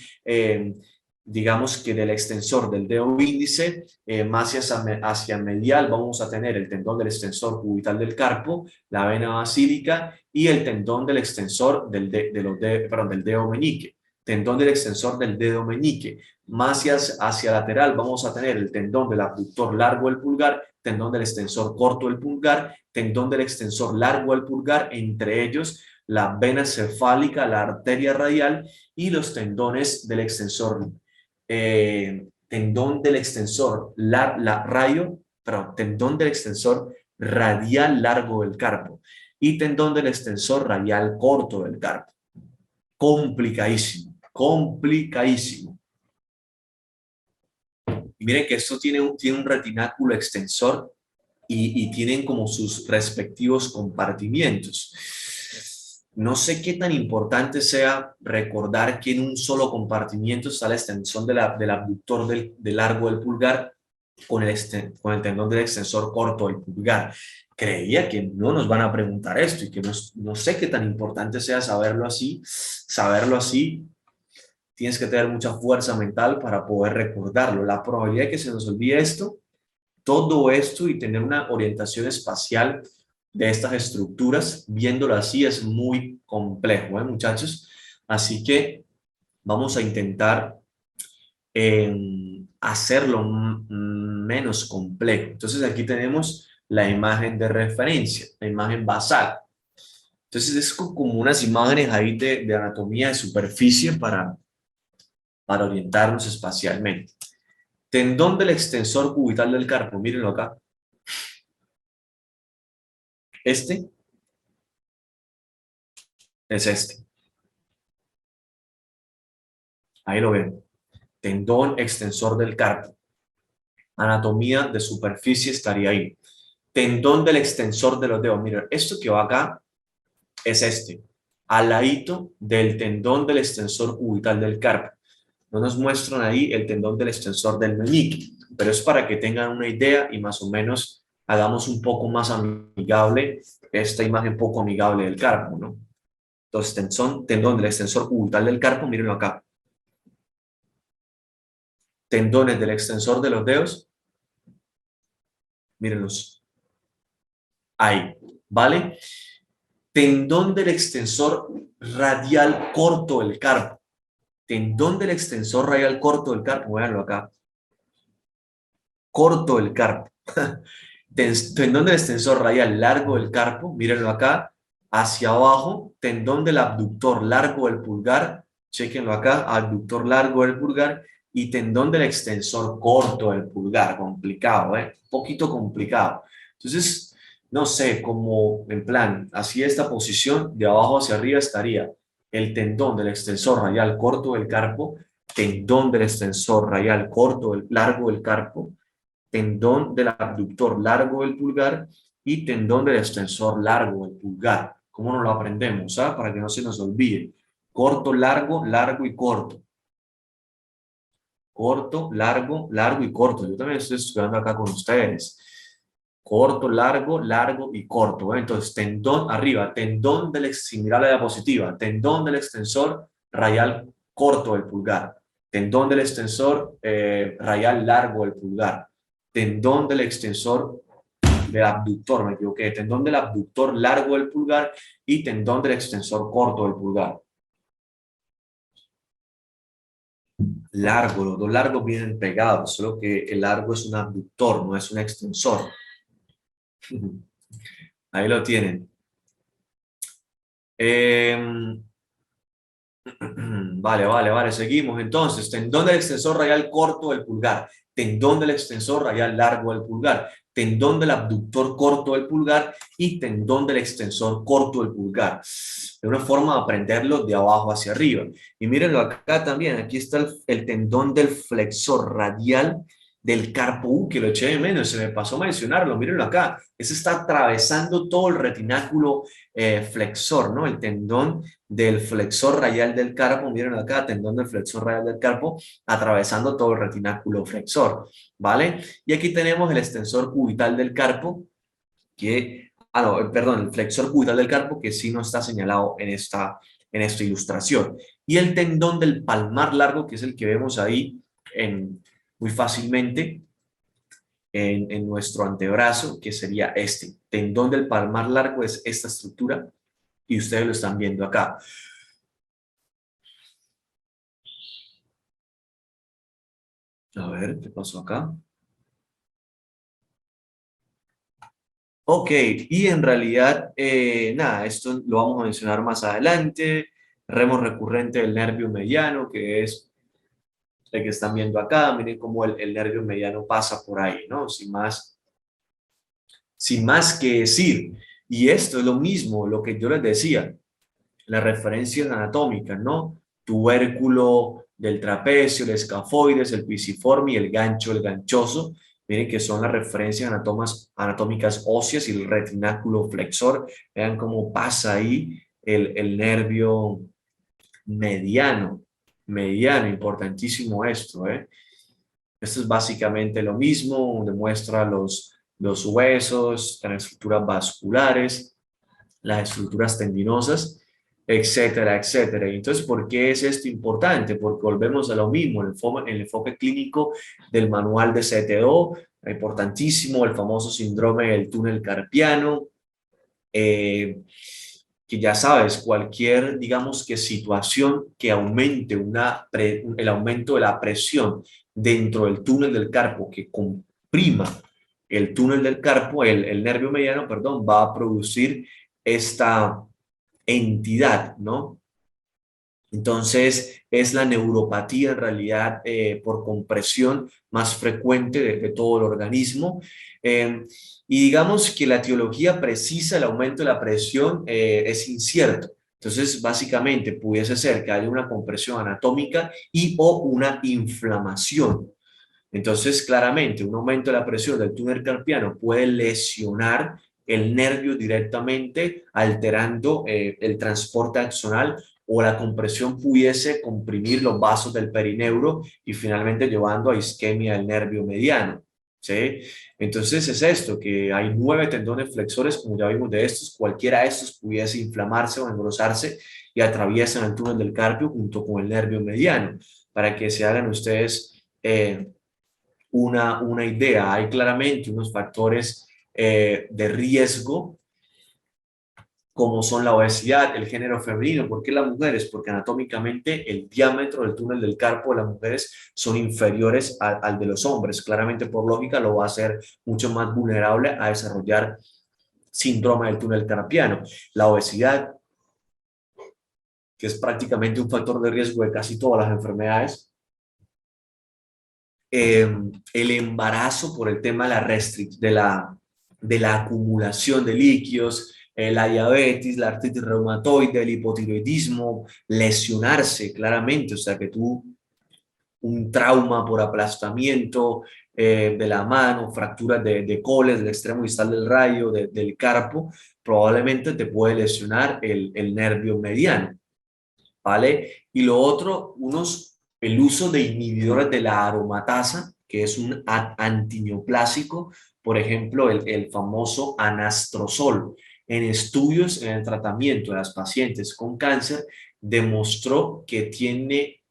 digamos que del extensor del dedo índice, más hacia medial vamos a tener el tendón del extensor cubital del carpo, la vena basílica y el tendón del extensor del dedo meñique. Tendón del extensor del dedo meñique. Más hacia lateral vamos a tener el tendón del abductor largo del pulgar, tendón del extensor corto del pulgar, tendón del extensor largo del pulgar, entre ellos la vena cefálica, la arteria radial y los tendones del extensor, tendón del extensor tendón del extensor radial largo del carpo y tendón del extensor radial corto del carpo. Complicadísimo, complicadísimo. Y miren que esto tiene un retináculo extensor y tienen como sus respectivos compartimientos. No sé qué tan importante sea recordar que en un solo compartimiento está la extensión del abductor del largo del pulgar con el tendón del extensor corto del pulgar. Creía que no nos van a preguntar esto y que no sé qué tan importante sea saberlo así. Saberlo así, tienes que tener mucha fuerza mental para poder recordarlo. La probabilidad de que se nos olvide todo esto y tener una orientación espacial de estas estructuras, viéndolo así, es muy complejo, muchachos? Así que vamos a intentar hacerlo menos complejo. Entonces aquí tenemos la imagen de referencia, la imagen basal. Entonces es como unas imágenes ahí de anatomía de superficie para orientarnos espacialmente. Tendón del extensor cubital del carpo, mírenlo acá. Este es este. Ahí lo ven. Tendón extensor del carpo. Anatomía de superficie estaría ahí. Tendón del extensor de los dedos. Miren, esto que va acá es este. Al ladito del tendón del extensor cubital del carpo. No nos muestran ahí el tendón del extensor del meñique, pero es para que tengan una idea y más o menos hagamos un poco más amigable esta imagen poco amigable del carpo, ¿no? Entonces, tendón del extensor cubital del carpo, mírenlo acá. Tendones del extensor de los dedos, mírenlos. Ahí, ¿vale? Tendón del extensor radial corto del carpo. Tendón del extensor radial corto del carpo, véanlo acá. Corto del carpo. Tendón del extensor radial largo del carpo, mírenlo acá. hacia abajo, tendón del abductor largo del pulgar, chequenlo acá, abductor largo del pulgar, y tendón del extensor corto del pulgar, complicado, ¿eh? Un poquito complicado. Entonces, no sé, como en plan, así esta posición, de abajo hacia arriba estaría el tendón del extensor radial corto del carpo, tendón del extensor radial corto del largo del carpo, tendón del abductor largo del pulgar y tendón del extensor largo del pulgar. ¿Cómo nos lo aprendemos? ¿Ah? Para que no se nos olvide. Corto, largo, largo y corto. Corto, largo, largo y corto. Yo también estoy estudiando acá con ustedes. Corto, largo, largo y corto. ¿Eh? Entonces, tendón arriba, tendón del similar a la diapositiva, tendón del extensor radial corto del pulgar, tendón del extensor radial largo del pulgar, tendón del extensor del abductor, me equivoqué, tendón del abductor largo del pulgar y tendón del extensor corto del pulgar. Largo, los dos largos vienen pegados, solo que el largo es un abductor, no es un extensor. Ahí lo tienen. Eh, vale, seguimos. Entonces, tendón del extensor radial corto del pulgar, tendón del extensor radial largo del pulgar, tendón del abductor corto del pulgar y tendón del extensor corto del pulgar. Es una forma de aprenderlo de abajo hacia arriba. Y mírenlo acá también, aquí está el tendón del flexor radial del carpo que lo eché de menos, se me pasó a mencionarlo, mírenlo acá, ese está atravesando todo el retináculo flexor, ¿no? El tendón del flexor radial del carpo, miren acá, tendón del flexor radial del carpo, atravesando todo el retináculo flexor, ¿vale? Y aquí tenemos el extensor cubital del carpo, que, no, perdón, el flexor cubital del carpo, que sí no está señalado en esta ilustración. Y el tendón del palmar largo, que es el que vemos ahí muy fácilmente en nuestro antebrazo, que sería este. Tendón del palmar largo es esta estructura y ustedes lo están viendo acá. A ver, ¿qué pasó acá? Ok, y en realidad, nada, esto lo vamos a mencionar más adelante. Remo recurrente del nervio mediano, que es el que están viendo acá. Miren cómo el nervio mediano pasa por ahí, ¿no? Sin más que decir. Y esto es lo mismo, lo que yo les decía, las referencias anatómicas, ¿no? Tubérculo del trapecio, el escafoides, el pisiforme y el gancho, el ganchoso. Miren que son las referencias anatómicas óseas y el retináculo flexor. Vean cómo pasa ahí el nervio mediano. Mediano, importantísimo esto, ¿eh? Esto es básicamente lo mismo, demuestra los huesos, las estructuras vasculares, las estructuras tendinosas, etcétera, etcétera. Entonces, ¿por qué es esto importante? Porque volvemos a lo mismo, el enfoque clínico del manual de CTO, importantísimo, el famoso síndrome del túnel carpiano, eh, que ya sabes, cualquier, digamos que situación que aumente el aumento de la presión dentro del túnel del carpo, que comprima el túnel del carpo, el nervio mediano, perdón, va a producir esta entidad, ¿no? Entonces, es la neuropatía en realidad por compresión más frecuente de todo el organismo. Eh, y digamos que la etiología precisa del aumento de la presión es incierto. Entonces, básicamente, pudiese ser que haya una compresión anatómica y o una inflamación. Entonces, claramente, un aumento de la presión del túnel carpiano puede lesionar el nervio directamente, alterando el transporte axonal, o la compresión pudiese comprimir los vasos del perineuro y finalmente llevando a isquemia del nervio mediano. ¿Sí? Entonces es esto, que hay 9 tendones flexores, como ya vimos de estos, cualquiera de estos pudiese inflamarse o engrosarse y atraviesan el túnel del carpio junto con el nervio mediano, para que se hagan ustedes una idea. Hay claramente unos factores de riesgo, como son la obesidad, el género femenino. ¿Por qué las mujeres? Porque anatómicamente el diámetro del túnel del carpo de las mujeres son inferiores al de los hombres. Claramente, por lógica, lo va a hacer mucho más vulnerable a desarrollar síndrome del túnel carpiano, la obesidad, que es prácticamente un factor de riesgo de casi todas las enfermedades, el embarazo por el tema de de la acumulación de líquidos, la diabetes, la artritis reumatoide, el hipotiroidismo, lesionarse claramente, o sea que tú un trauma por aplastamiento de la mano, fracturas de coles, del extremo distal del radio, del carpo, probablemente te puede lesionar el nervio mediano, ¿vale? Y lo otro, el uso de inhibidores de la aromatasa, que es un antineoplásico, por ejemplo, el famoso anastrozol. En estudios en el tratamiento de las pacientes con cáncer, demostró que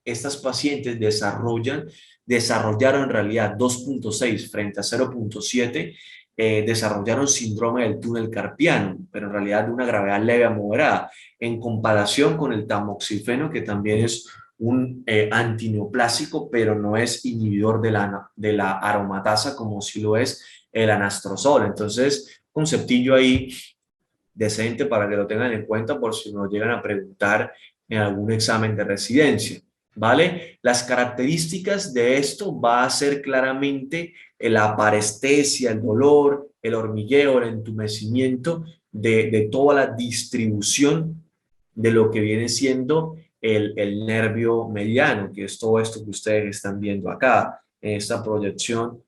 estas pacientes desarrollaron en realidad 2.6 frente a 0.7, desarrollaron síndrome del túnel carpiano, pero en realidad de una gravedad leve a moderada en comparación con el tamoxifeno, que también es un antineoplásico, pero no es inhibidor de la aromatasa como si lo es el anastrozol. Entonces, conceptillo ahí decente para que lo tengan en cuenta por si nos llegan a preguntar en algún examen de residencia. ¿Vale? Las características de esto va a ser claramente la parestesia, el dolor, el hormigueo, el entumecimiento de toda la distribución de lo que viene siendo el nervio mediano, que es todo esto que ustedes están viendo acá, en esta proyección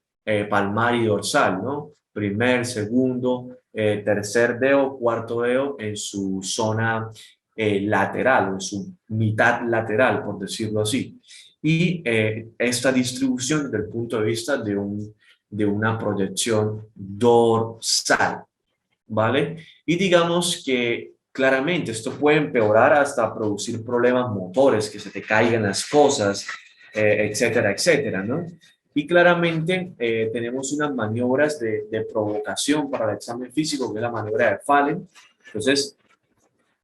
palmar y dorsal, ¿no? Primer, segundo, tercer dedo, cuarto dedo en su zona lateral, o en su mitad lateral, por decirlo así. Y esta distribución desde el punto de vista de una proyección dorsal, ¿vale? Y digamos que claramente esto puede empeorar hasta producir problemas motores, que se te caigan las cosas, etcétera, etcétera, ¿no? Y claramente tenemos unas maniobras de provocación para el examen físico, que es la maniobra de Fallen. Entonces,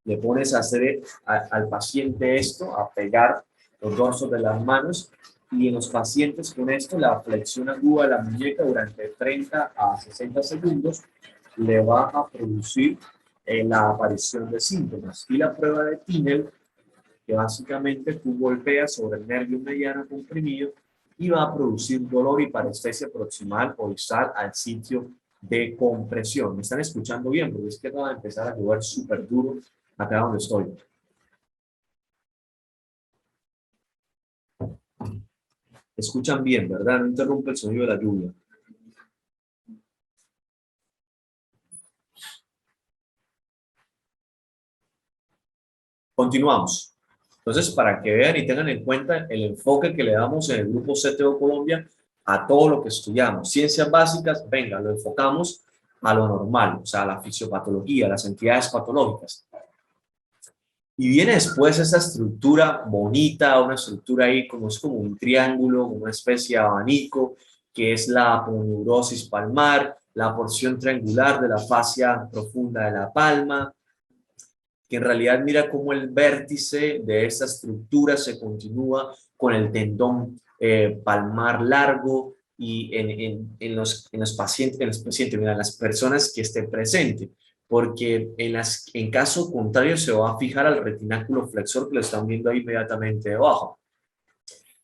le pones a hacer al paciente esto, a pegar los dorsos de las manos, y en los pacientes con esto, la flexión aguda de la muñeca durante 30 a 60 segundos le va a producir la aparición de síntomas. Y la prueba de Tinel, que básicamente tú golpeas sobre el nervio mediano comprimido y va a producir dolor y parestesia proximal o distal al sitio de compresión. ¿Me están escuchando bien? Porque es que va a empezar a llover súper duro acá donde estoy. Escuchan bien, ¿verdad? No interrumpe el sonido de la lluvia. Continuamos. Entonces, para que vean y tengan en cuenta el enfoque que le damos en el grupo CTO Colombia a todo lo que estudiamos. Ciencias básicas, venga, lo enfocamos a lo normal, o sea, a la fisiopatología, a las entidades patológicas. Y viene después esa estructura bonita, una estructura ahí como es como un triángulo, una especie de abanico, que es la aponeurosis palmar, la porción triangular de la fascia profunda de la palma, que en realidad mira cómo el vértice de esa estructura se continúa con el tendón palmar largo y en los pacientes, mira, en las personas que estén presentes, porque en caso contrario se va a fijar al retináculo flexor que lo están viendo ahí inmediatamente debajo.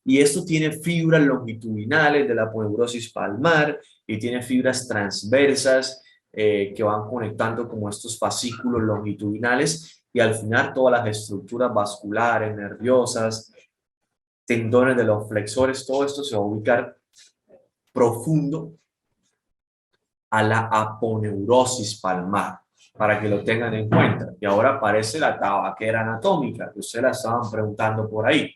Y esto tiene fibras longitudinales de la aponeurosis palmar y tiene fibras transversas que van conectando como estos fascículos longitudinales y al final todas las estructuras vasculares, nerviosas, tendones de los flexores, todo esto se va a ubicar profundo a la aponeurosis palmar, para que lo tengan en cuenta. Y ahora aparece la tabaquera anatómica, que ustedes la estaban preguntando por ahí.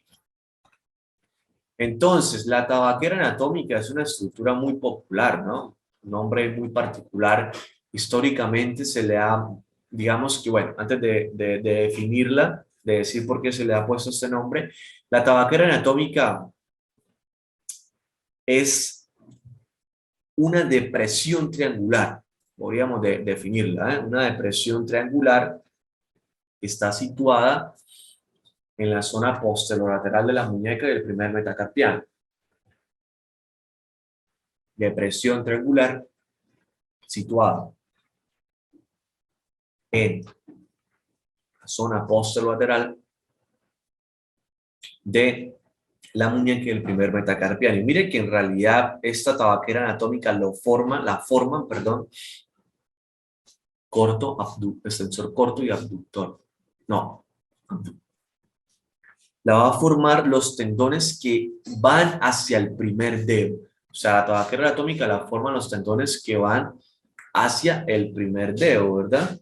Entonces, la tabaquera anatómica es una estructura muy popular, ¿no? Un nombre muy particular. Históricamente se le ha, digamos que, bueno, antes de definirla, de decir por qué se le ha puesto este nombre, la tabaquera anatómica es una depresión triangular, podríamos definirla, ¿eh? Una depresión triangular que está situada en la zona posterolateral de la muñeca y del primer metacarpiano. Depresión triangular situada en la zona posterolateral de la muñeca y el primer metacarpiano. Y mire que en realidad esta tabaquera anatómica la forman, perdón, extensor corto y abductor. No, la va a formar los tendones que van hacia el primer dedo. O sea, la tabaquera anatómica la forman los tendones que van hacia el primer dedo, ¿verdad?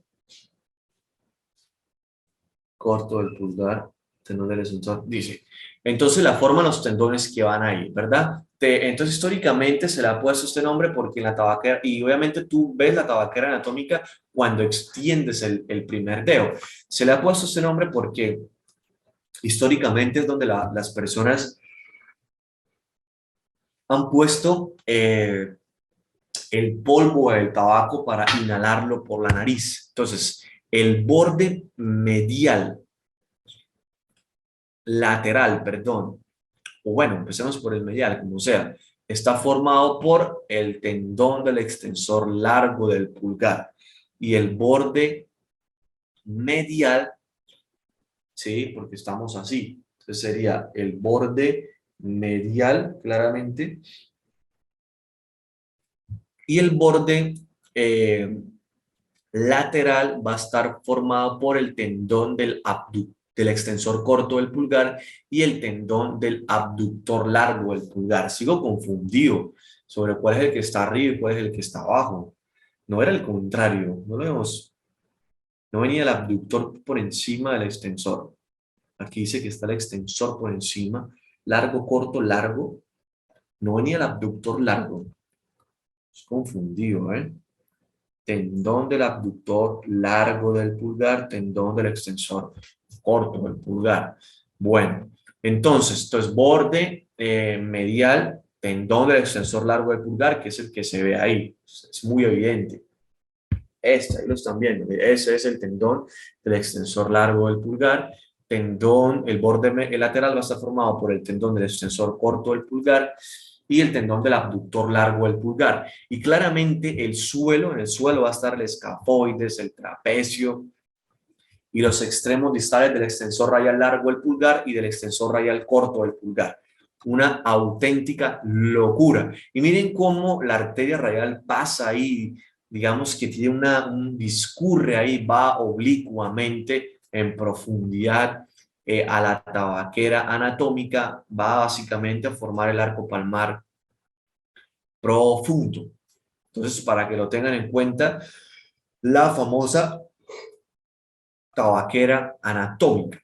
Corto del pulgar, tendón del extensor, dice. Entonces la forman los tendones que van ahí, ¿verdad? Entonces históricamente se le ha puesto este nombre porque en la tabaquera, y obviamente tú ves la tabaquera anatómica cuando extiendes el primer dedo. Se le ha puesto este nombre porque históricamente es donde las personas han puesto el polvo del tabaco para inhalarlo por la nariz. Entonces, el borde medial, lateral, perdón, o bueno, empecemos por el medial, como sea, está formado por el tendón del extensor largo del pulgar y el borde medial, ¿sí? Porque estamos así. Entonces sería el borde medial, claramente, y el borde lateral va a estar formado por el tendón del extensor corto del pulgar y el tendón del abductor largo del pulgar. Sigo confundido sobre cuál es el que está arriba y cuál es el que está abajo. No era el contrario, no lo vemos. No venía el abductor por encima del extensor. Aquí dice que está el extensor por encima, largo, corto, largo. No venía el abductor largo. Es confundido, ¿eh? Tendón del abductor largo del pulgar, tendón del extensor corto del pulgar. Bueno, entonces borde medial, tendón del extensor largo del pulgar, que es el que se ve ahí. Es muy evidente. Ahí lo están viendo. Ese es el tendón del extensor largo del pulgar. El lateral va a estar formado por el tendón del extensor corto del pulgar y el tendón del abductor largo del pulgar. Y claramente en el suelo va a estar el escafoides, el trapecio y los extremos distales del extensor radial largo del pulgar y del extensor radial corto del pulgar. Una auténtica locura. Y miren cómo la arteria radial pasa ahí, digamos que tiene un discurre ahí, va oblicuamente en profundidad a la tabaquera anatómica, va básicamente a formar el arco palmar profundo. Entonces, para que lo tengan en cuenta, la famosa tabaquera anatómica.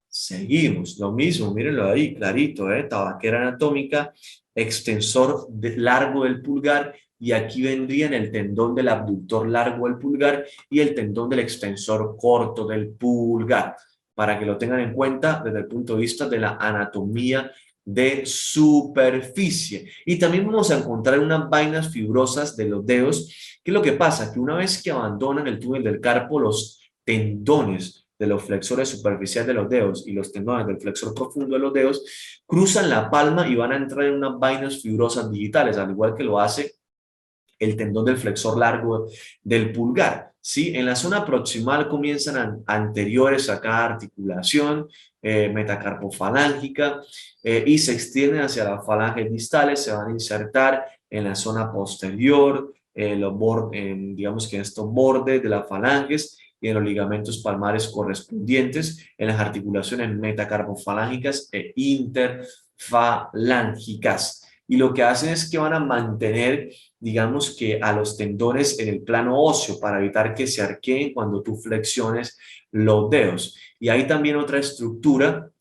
Seguimos, lo mismo, mírenlo ahí, clarito, tabaquera anatómica, extensor largo del pulgar, y aquí vendrían el tendón del abductor largo del pulgar y el tendón del extensor corto del pulgar, para que lo tengan en cuenta desde el punto de vista de la anatomía de superficie. Y también vamos a encontrar unas vainas fibrosas de los dedos. ¿Qué es lo que pasa? Que una vez que abandonan el túnel del carpo, los tendones de los flexores superficiales de los dedos y los tendones del flexor profundo de los dedos cruzan la palma y van a entrar en unas vainas fibrosas digitales, al igual que lo hace el tendón del flexor largo del pulgar. ¿Sí? En la zona proximal comienzan anteriores a cada articulación metacarpofalángica y se extienden hacia las falanges distales, se van a insertar en la zona posterior, digamos que en estos bordes de las falanges y en los ligamentos palmares correspondientes, en las articulaciones metacarpofalángicas e interfalángicas. Y lo que hacen es que van a mantener, digamos que a los tendones en el plano óseo para evitar que se arqueen cuando tú flexiones los dedos. Y hay también otra estructura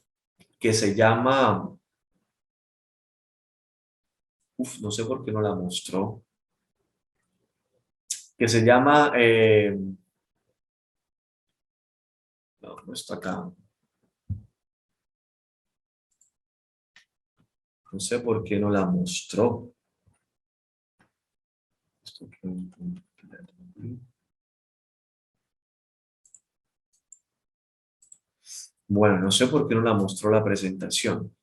que se llama, no sé por qué no la mostró, que se llama, no está acá. No sé por qué no la mostró. Bueno, no sé por qué no la mostró la presentación.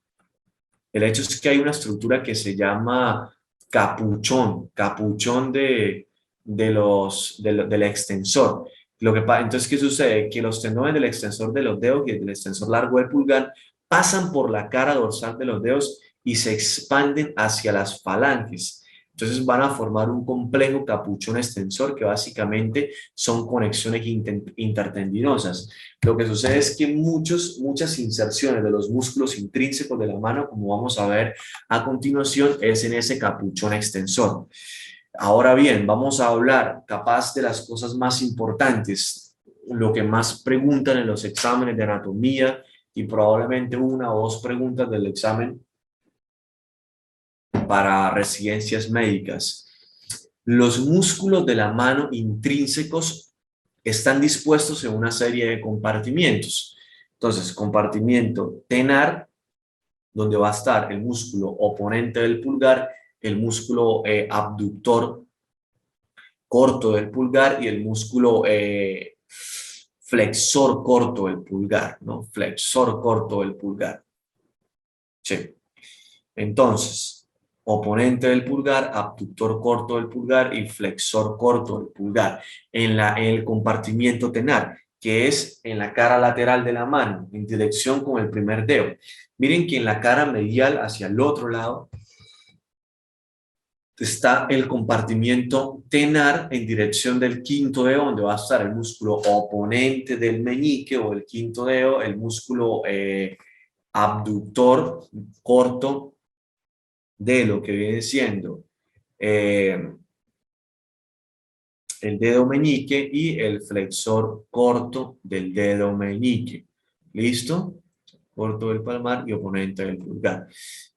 El hecho es que hay una estructura que se llama capuchón del extensor. Entonces, ¿qué sucede? Que los tendones del extensor de los dedos y del extensor largo del pulgar pasan por la cara dorsal de los dedos y se expanden hacia las falanges. Entonces van a formar un complejo capuchón extensor que básicamente son conexiones intertendinosas. Lo que sucede es que muchas inserciones de los músculos intrínsecos de la mano, como vamos a ver a continuación, es en ese capuchón extensor. Ahora bien, vamos a hablar capaz de las cosas más importantes, lo que más preguntan en los exámenes de anatomía y probablemente una o dos preguntas del examen para residencias médicas. Los músculos de la mano intrínsecos están dispuestos en una serie de compartimientos. Entonces, compartimiento tenar, donde va a estar el músculo oponente del pulgar, el músculo abductor corto del pulgar y el músculo flexor corto del pulgar, ¿no? Flexor corto del pulgar. Sí. Entonces, oponente del pulgar, abductor corto del pulgar y flexor corto del pulgar. En el compartimiento tenar, que es en la cara lateral de la mano, en dirección con el primer dedo. Miren que en la cara medial hacia el otro lado está el compartimiento tenar en dirección del quinto dedo, donde va a estar el músculo oponente del meñique o el quinto dedo, el músculo abductor corto de lo que viene siendo eh, el dedo meñique y el flexor corto del dedo meñique. ¿Listo? Corto del palmar y oponente del pulgar.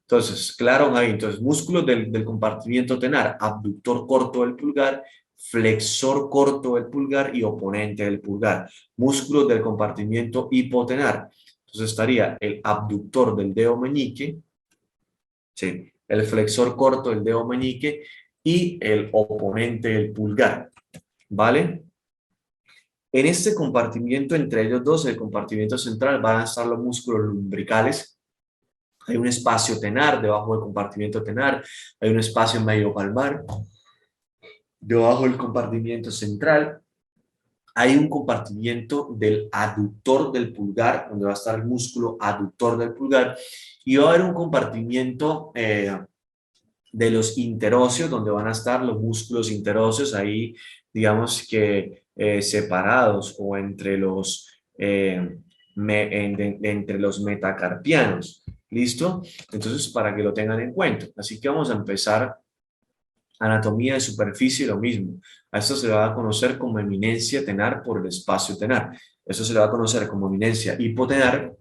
Entonces, claro, ahí, entonces, músculos del compartimiento tenar, abductor corto del pulgar, flexor corto del pulgar y oponente del pulgar. Músculos del compartimiento hipotenar. Entonces estaría el abductor del dedo meñique, ¿sí? El flexor corto del dedo meñique y el oponente del pulgar, ¿vale? En este compartimiento entre ellos dos, el compartimiento central, van a estar los músculos lumbricales. Hay un espacio tenar debajo del compartimiento tenar, hay un espacio medio palmar debajo del compartimiento central. Hay un compartimiento del aductor del pulgar, donde va a estar el músculo aductor del pulgar, y va a haber un compartimiento de los interóseos, donde van a estar los músculos interóseos ahí, digamos que separados o entre entre los metacarpianos. ¿Listo? Entonces, para que lo tengan en cuenta. Así que vamos a empezar anatomía de superficie, lo mismo. A esto se le va a conocer como eminencia tenar por el espacio tenar. Eso se le va a conocer como eminencia hipotenar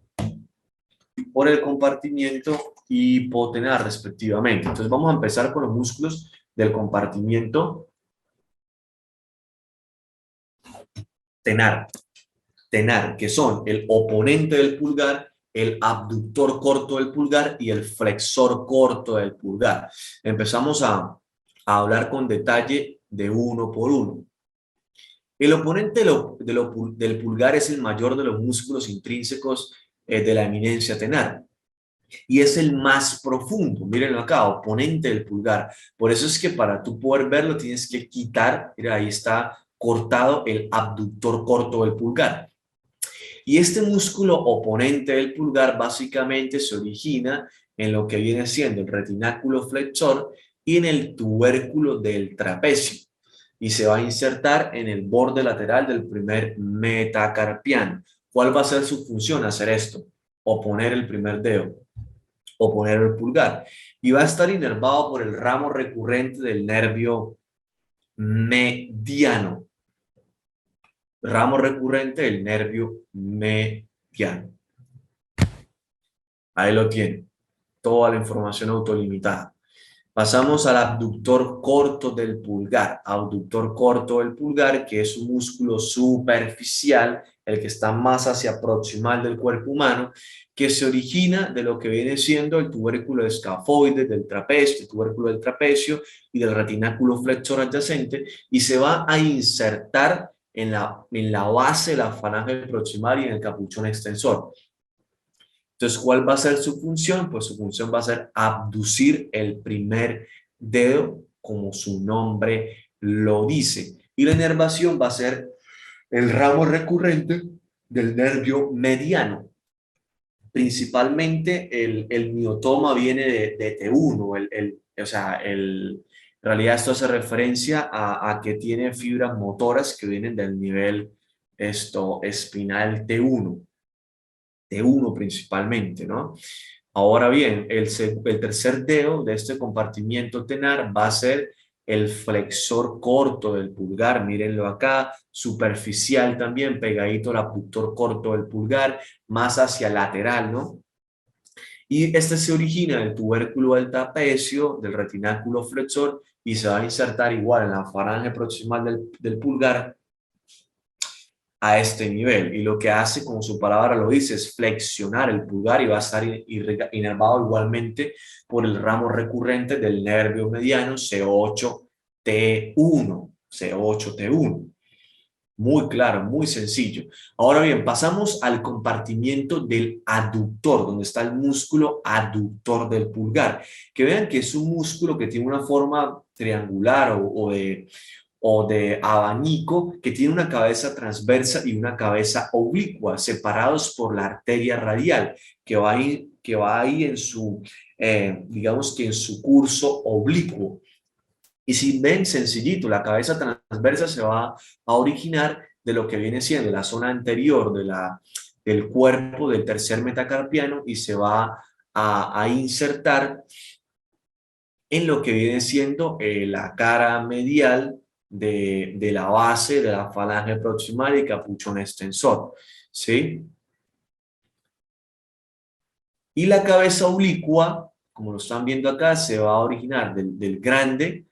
por el compartimiento hipotenar, respectivamente. Entonces vamos a empezar con los músculos del compartimiento tenar, que son el oponente del pulgar, el abductor corto del pulgar y el flexor corto del pulgar. Empezamos a hablar con detalle de uno por uno. El oponente del pulgar es el mayor de los músculos intrínsecos de la eminencia tenar y es el más profundo. Mírenlo acá, oponente del pulgar. Por eso es que para tú poder verlo tienes que quitar, mira, ahí está cortado el abductor corto del pulgar. Y este músculo oponente del pulgar básicamente se origina en lo que viene siendo el retináculo flexor y en el tubérculo del trapecio. Y se va a insertar en el borde lateral del primer metacarpiano. ¿Cuál va a ser su función? Hacer esto, oponer el primer dedo, oponer el pulgar. Y va a estar inervado por el ramo recurrente del nervio mediano. Ramo recurrente del nervio mediano. Ahí lo tienen. Toda la información autolimitada. Pasamos al abductor corto del pulgar. Abductor corto del pulgar, que es un músculo superficial, el que está más hacia proximal del cuerpo humano, que se origina de lo que viene siendo el tubérculo escafoide del trapecio, el tubérculo del trapecio y del retináculo flexor adyacente, y se va a insertar en la base de la falange proximal y en el capuchón extensor. Entonces, ¿cuál va a ser su función? Pues su función va a ser abducir el primer dedo, como su nombre lo dice. Y la inervación va a ser el ramo recurrente del nervio mediano. Principalmente el miotoma viene de T1, o sea, en realidad esto hace referencia a que tiene fibras motoras que vienen del nivel espinal T1 principalmente, ¿no? Ahora bien, el tercer dedo de este compartimiento tenar va a ser el flexor corto del pulgar, mírenlo acá, superficial también, pegadito al abductor corto del pulgar, más hacia lateral, ¿no? Y este se origina del tubérculo del trapecio, del retináculo flexor, y se va a insertar igual en la falange proximal del pulgar a este nivel. Y lo que hace, como su palabra lo dice, es flexionar el pulgar y va a estar inervado igualmente por el ramo recurrente del nervio mediano C8T1. C8T1. Muy claro, muy sencillo. Ahora bien, pasamos al compartimiento del aductor, donde está el músculo aductor del pulgar. Que vean que es un músculo que tiene una forma triangular o de abanico, que tiene una cabeza transversa y una cabeza oblicua, separados por la arteria radial, que va ahí en su, digamos que en su curso oblicuo. Y si ven sencillito, la cabeza transversa se va a originar de lo que viene siendo la zona anterior del cuerpo del tercer metacarpiano y se va a insertar en lo que viene siendo la cara medial de la base de la falange proximal y capuchón extensor, ¿sí? Y la cabeza oblicua, como lo están viendo acá, se va a originar del grande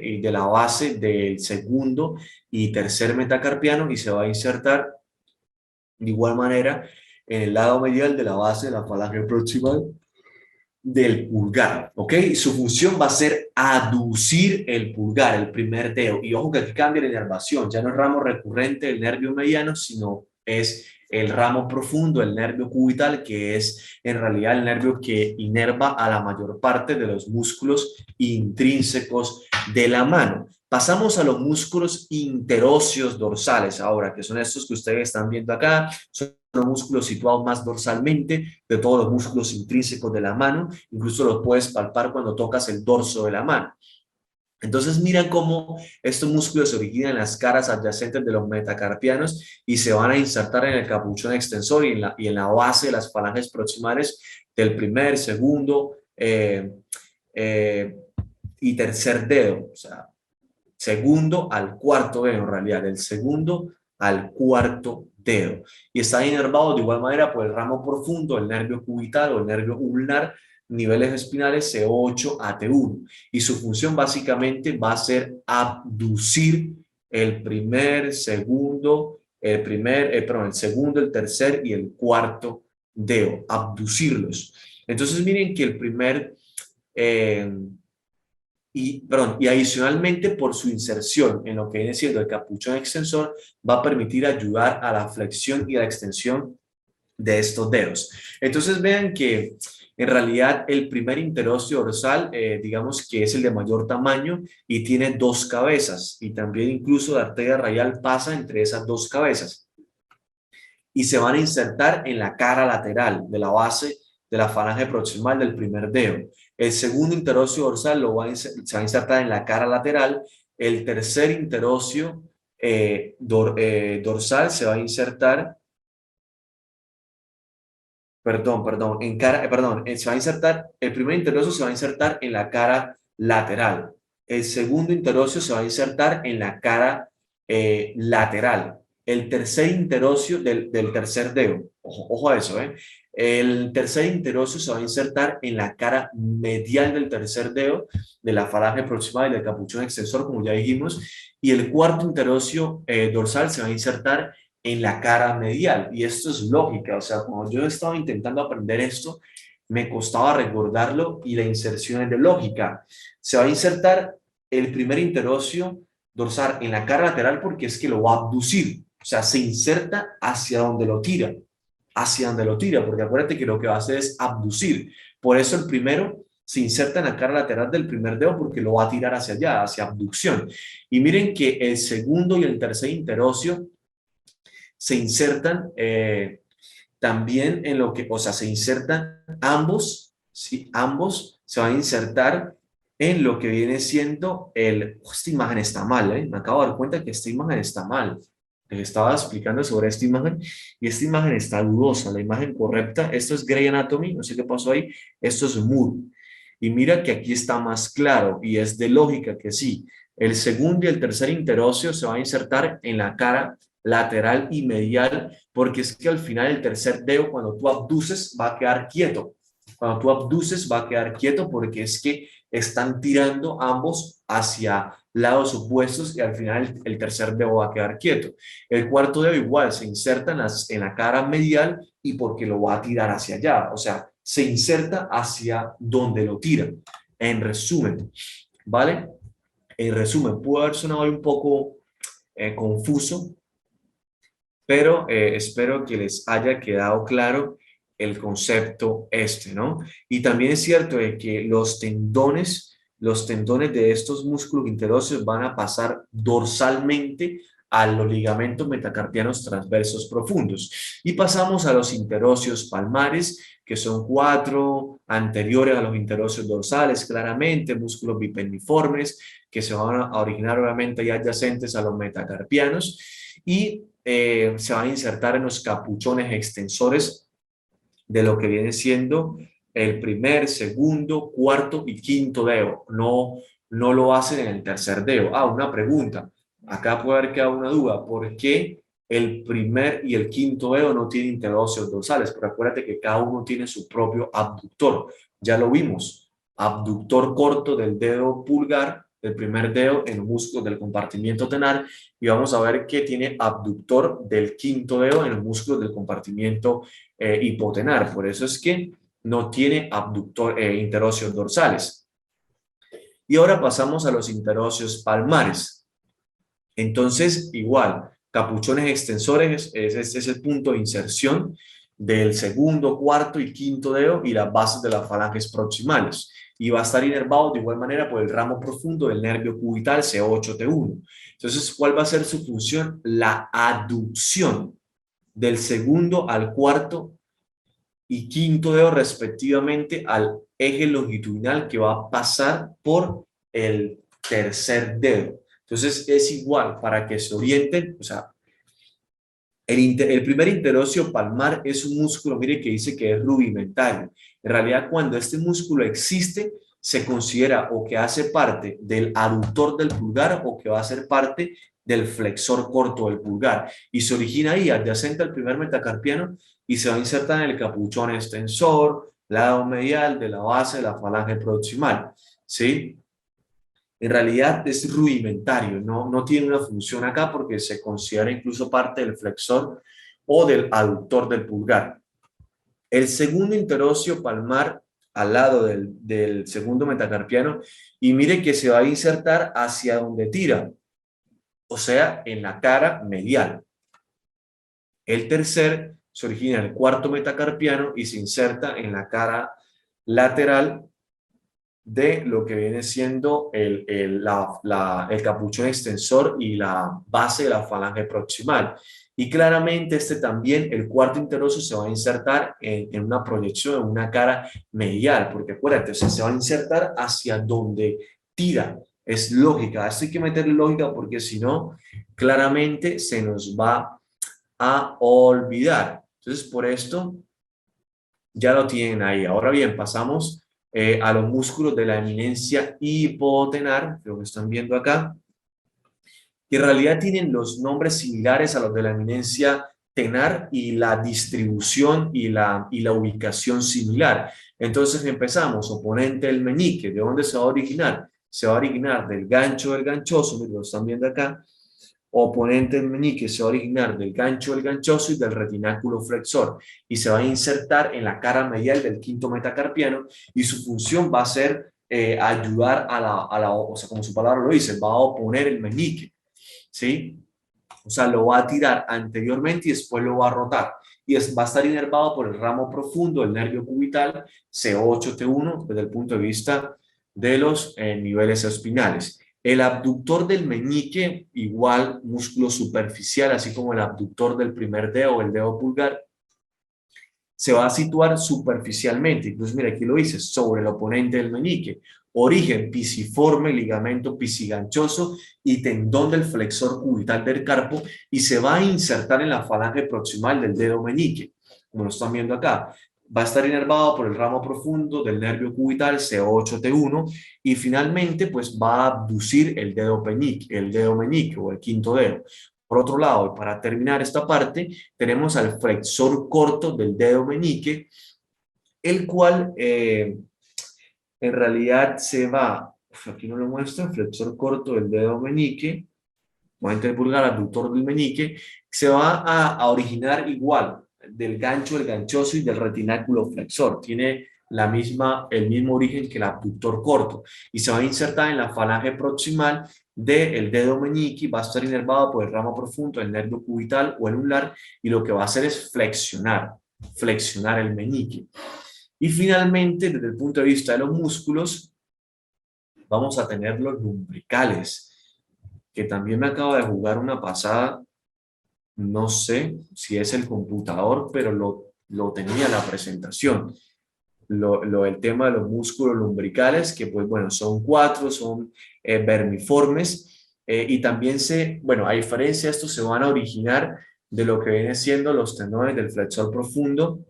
y de la base del segundo y tercer metacarpiano y se va a insertar de igual manera en el lado medial de la base de la falange proximal del pulgar, ¿ok? Su función va a ser aducir el pulgar, el primer dedo. Y ojo que aquí cambia la inervación, ya no es ramo recurrente del nervio mediano, sino es el ramo profundo, el nervio cubital, que es en realidad el nervio que inerva a la mayor parte de los músculos intrínsecos de la mano. Pasamos a los músculos interóseos dorsales ahora, que son estos que ustedes están viendo acá. Son los músculos situados más dorsalmente de todos los músculos intrínsecos de la mano, incluso los puedes palpar cuando tocas el dorso de la mano. Entonces miran cómo estos músculos se originan en las caras adyacentes de los metacarpianos y se van a insertar en el capuchón extensor y en la base de las falanges proximales del primer, segundo y tercer dedo, o sea, segundo al cuarto dedo en realidad, del segundo al cuarto dedo. Y está inervado de igual manera por el ramo profundo, el nervio cubital o el nervio ulnar, niveles espinales C8 a T1. Y su función básicamente va a ser abducir el primer, segundo, el segundo, el tercer y el cuarto dedo, abducirlos. Entonces miren que el primer... y adicionalmente por su inserción en lo que viene siendo el capuchón extensor, va a permitir ayudar a la flexión y a la extensión de estos dedos. Entonces vean que en realidad el primer interóseo dorsal, digamos que es el de mayor tamaño y tiene dos cabezas y también incluso la arteria radial pasa entre esas dos cabezas y se van a insertar en la cara lateral de la base de la falange proximal del primer dedo. El segundo interóseo dorsal se va a insertar en la cara lateral. El tercer interóseo dorsal se va a insertar, se va a insertar, el primer interóseo se va a insertar en la cara lateral. El segundo interóseo se va a insertar en la cara lateral. El tercer interóseo del tercer dedo, ojo a eso, el tercer interóseo se va a insertar en la cara medial del tercer dedo, de la falange proximal y del capuchón extensor, como ya dijimos, y el cuarto interóseo dorsal se va a insertar en la cara medial. Y esto es lógica, o sea, cuando yo estaba intentando aprender esto, me costaba recordarlo y la inserción es de lógica. Se va a insertar el primer interóseo dorsal en la cara lateral porque es que lo va a abducir, o sea, se inserta hacia donde lo tira, porque acuérdate que lo que va a hacer es abducir. Por eso el primero se inserta en la cara lateral del primer dedo porque lo va a tirar hacia allá, hacia abducción. Y miren que el segundo y el tercer interóseo se insertan también en lo que, o sea, se insertan ambos, ¿sí? Ambos se van a insertar en lo que viene siendo esta imagen está mal, ¿eh? Me acabo de dar cuenta que esta imagen está mal. Les estaba explicando sobre esta imagen y esta imagen está dudosa. La imagen correcta, esto es Grey Anatomy, no sé qué pasó ahí, esto es Moore. Y mira que aquí está más claro y es de lógica que sí. El segundo y el tercer interóseo se van a insertar en la cara lateral y medial, porque es que al final el tercer dedo, cuando tú abduces, va a quedar quieto. Cuando tú abduces, va a quedar quieto porque es que están tirando ambos hacia lados opuestos y al final el tercer dedo va a quedar quieto. El cuarto dedo igual se inserta en la cara medial y porque lo va a tirar hacia allá, o sea, se inserta hacia donde lo tira. En resumen, ¿vale? En resumen, pudo haber sonado un poco confuso, pero espero que les haya quedado claro el concepto este, ¿no? Y también es cierto de que los tendones de estos músculos interóseos van a pasar dorsalmente a los ligamentos metacarpianos transversos profundos. Y pasamos a los interóseos palmares, que son 4 anteriores a los interóseos dorsales, claramente, músculos bipenniformes, que se van a originar obviamente ya adyacentes a los metacarpianos. Y se van a insertar en los capuchones extensores de lo que viene siendo el primer, segundo, cuarto y quinto dedo. No lo hacen en el tercer dedo. Una pregunta. Acá puede haber quedado una duda. ¿Por qué el primer y el quinto dedo no tienen interóseos dorsales? Pero acuérdate que cada uno tiene su propio abductor. Ya lo vimos. Abductor corto del dedo pulgar, del primer dedo en músculos del compartimiento tenar, y vamos a ver que tiene abductor del quinto dedo en los músculos del compartimiento hipotenar. Por eso es que no tiene abductor, interóseos dorsales. Y ahora pasamos a los interóseos palmares. Entonces, igual, capuchones extensores es el punto de inserción del segundo, cuarto y quinto dedo y las bases de las falanges proximales. Y va a estar inervado de igual manera por el ramo profundo del nervio cubital C8-T1. Entonces, ¿cuál va a ser su función? La aducción del segundo al cuarto y quinto dedo respectivamente al eje longitudinal que va a pasar por el tercer dedo. Entonces es igual para que se orienten, o sea, el primer interóseo palmar es un músculo, mire que dice que es rudimentario. En realidad, cuando este músculo existe, se considera o que hace parte del aductor del pulgar o que va a ser parte del flexor corto del pulgar. Y se origina ahí, adyacente al primer metacarpiano, y se va a insertar en el capuchón extensor, lado medial de la base de la falange proximal. ¿Sí? En realidad es rudimentario, no tiene una función acá porque se considera incluso parte del flexor o del aductor del pulgar. El segundo interóseo palmar al lado del segundo metacarpiano, y mire que se va a insertar hacia donde tira, o sea, en la cara medial. El tercer se origina en el cuarto metacarpiano y se inserta en la cara lateral de lo que viene siendo el capuchón extensor y la base de la falange proximal. Y claramente también, el cuarto interóseo se va a insertar en una proyección, en una cara medial, porque acuérdate, o sea, se va a insertar hacia donde tira. Es lógica, esto hay que meterle lógica porque si no, claramente se nos va a olvidar. Entonces, por esto ya lo tienen ahí. Ahora bien, pasamos a los músculos de la eminencia hipotenar, lo que están viendo acá, que en realidad tienen los nombres similares a los de la eminencia tenar y la distribución y la ubicación similar. Entonces empezamos, oponente del meñique, ¿de dónde se va a originar? Se va a originar del gancho del ganchoso, lo están viendo acá. Oponente del meñique se va a originar del gancho del ganchoso y del retináculo flexor y se va a insertar en la cara medial del quinto metacarpiano, y su función va a ser ayudar o sea, como su palabra lo dice, va a oponer el meñique, ¿sí? O sea, lo va a tirar anteriormente y después lo va a rotar. Y va a estar inervado por el ramo profundo del nervio cubital C8, T1, desde el punto de vista de los niveles espinales. El abductor del meñique, igual músculo superficial, así como el abductor del primer dedo o el dedo pulgar, se va a situar superficialmente. Incluso, mira, aquí lo dice, sobre el oponente del meñique. Origen pisiforme, ligamento pisiganchoso y tendón del flexor cubital del carpo, y se va a insertar en la falange proximal del dedo meñique, como lo están viendo acá. Va a estar inervado por el ramo profundo del nervio cubital C8-T1 y finalmente pues va a abducir el dedo meñique o el quinto dedo. Por otro lado, para terminar esta parte, tenemos al flexor corto del dedo meñique, el cual en realidad se va, aquí no lo muestra, flexor corto del dedo meñique, puente del pulgar, abductor del meñique, se va a originar igual del gancho, del ganchoso y del retináculo flexor. Tiene el mismo origen que el abductor corto y se va a insertar en la falange proximal del dedo meñique, va a estar inervado por el ramo profundo del nervio cubital o el ulnar y lo que va a hacer es flexionar el meñique. Y finalmente, desde el punto de vista de los músculos, vamos a tener los lumbricales, que también me acaba de jugar una pasada. No sé si es el computador, pero lo tenía en la presentación. El tema de los músculos lumbricales, que pues bueno, son 4, son vermiformes, y también bueno, a diferencia de esto, se van a originar de lo que viene siendo los tendones del flexor profundo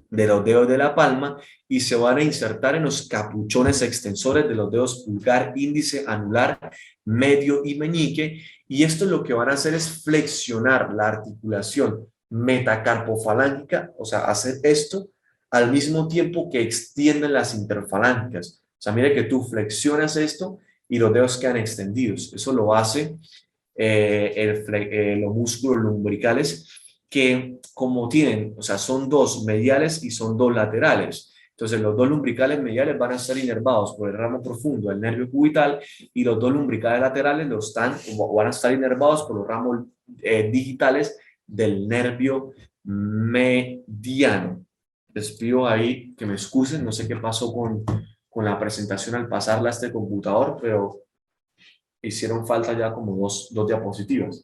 de los dedos de la palma y se van a insertar en los capuchones extensores de los dedos pulgar, índice, anular, medio y meñique, y esto lo que van a hacer es flexionar la articulación metacarpofalángica, o sea, hacer esto al mismo tiempo que extienden las interfalángicas. O sea, mire que tú flexionas esto y los dedos quedan extendidos. Eso lo hace los músculos lumbricales, que como tienen, o sea, son dos mediales y son dos laterales. Entonces, los dos lumbricales mediales van a estar inervados por el ramo profundo del nervio cubital y los dos lumbricales laterales van a estar inervados por los ramos digitales del nervio mediano. Les pido ahí que me excusen, no sé qué pasó con la presentación al pasarla a este computador, pero hicieron falta ya como dos diapositivas.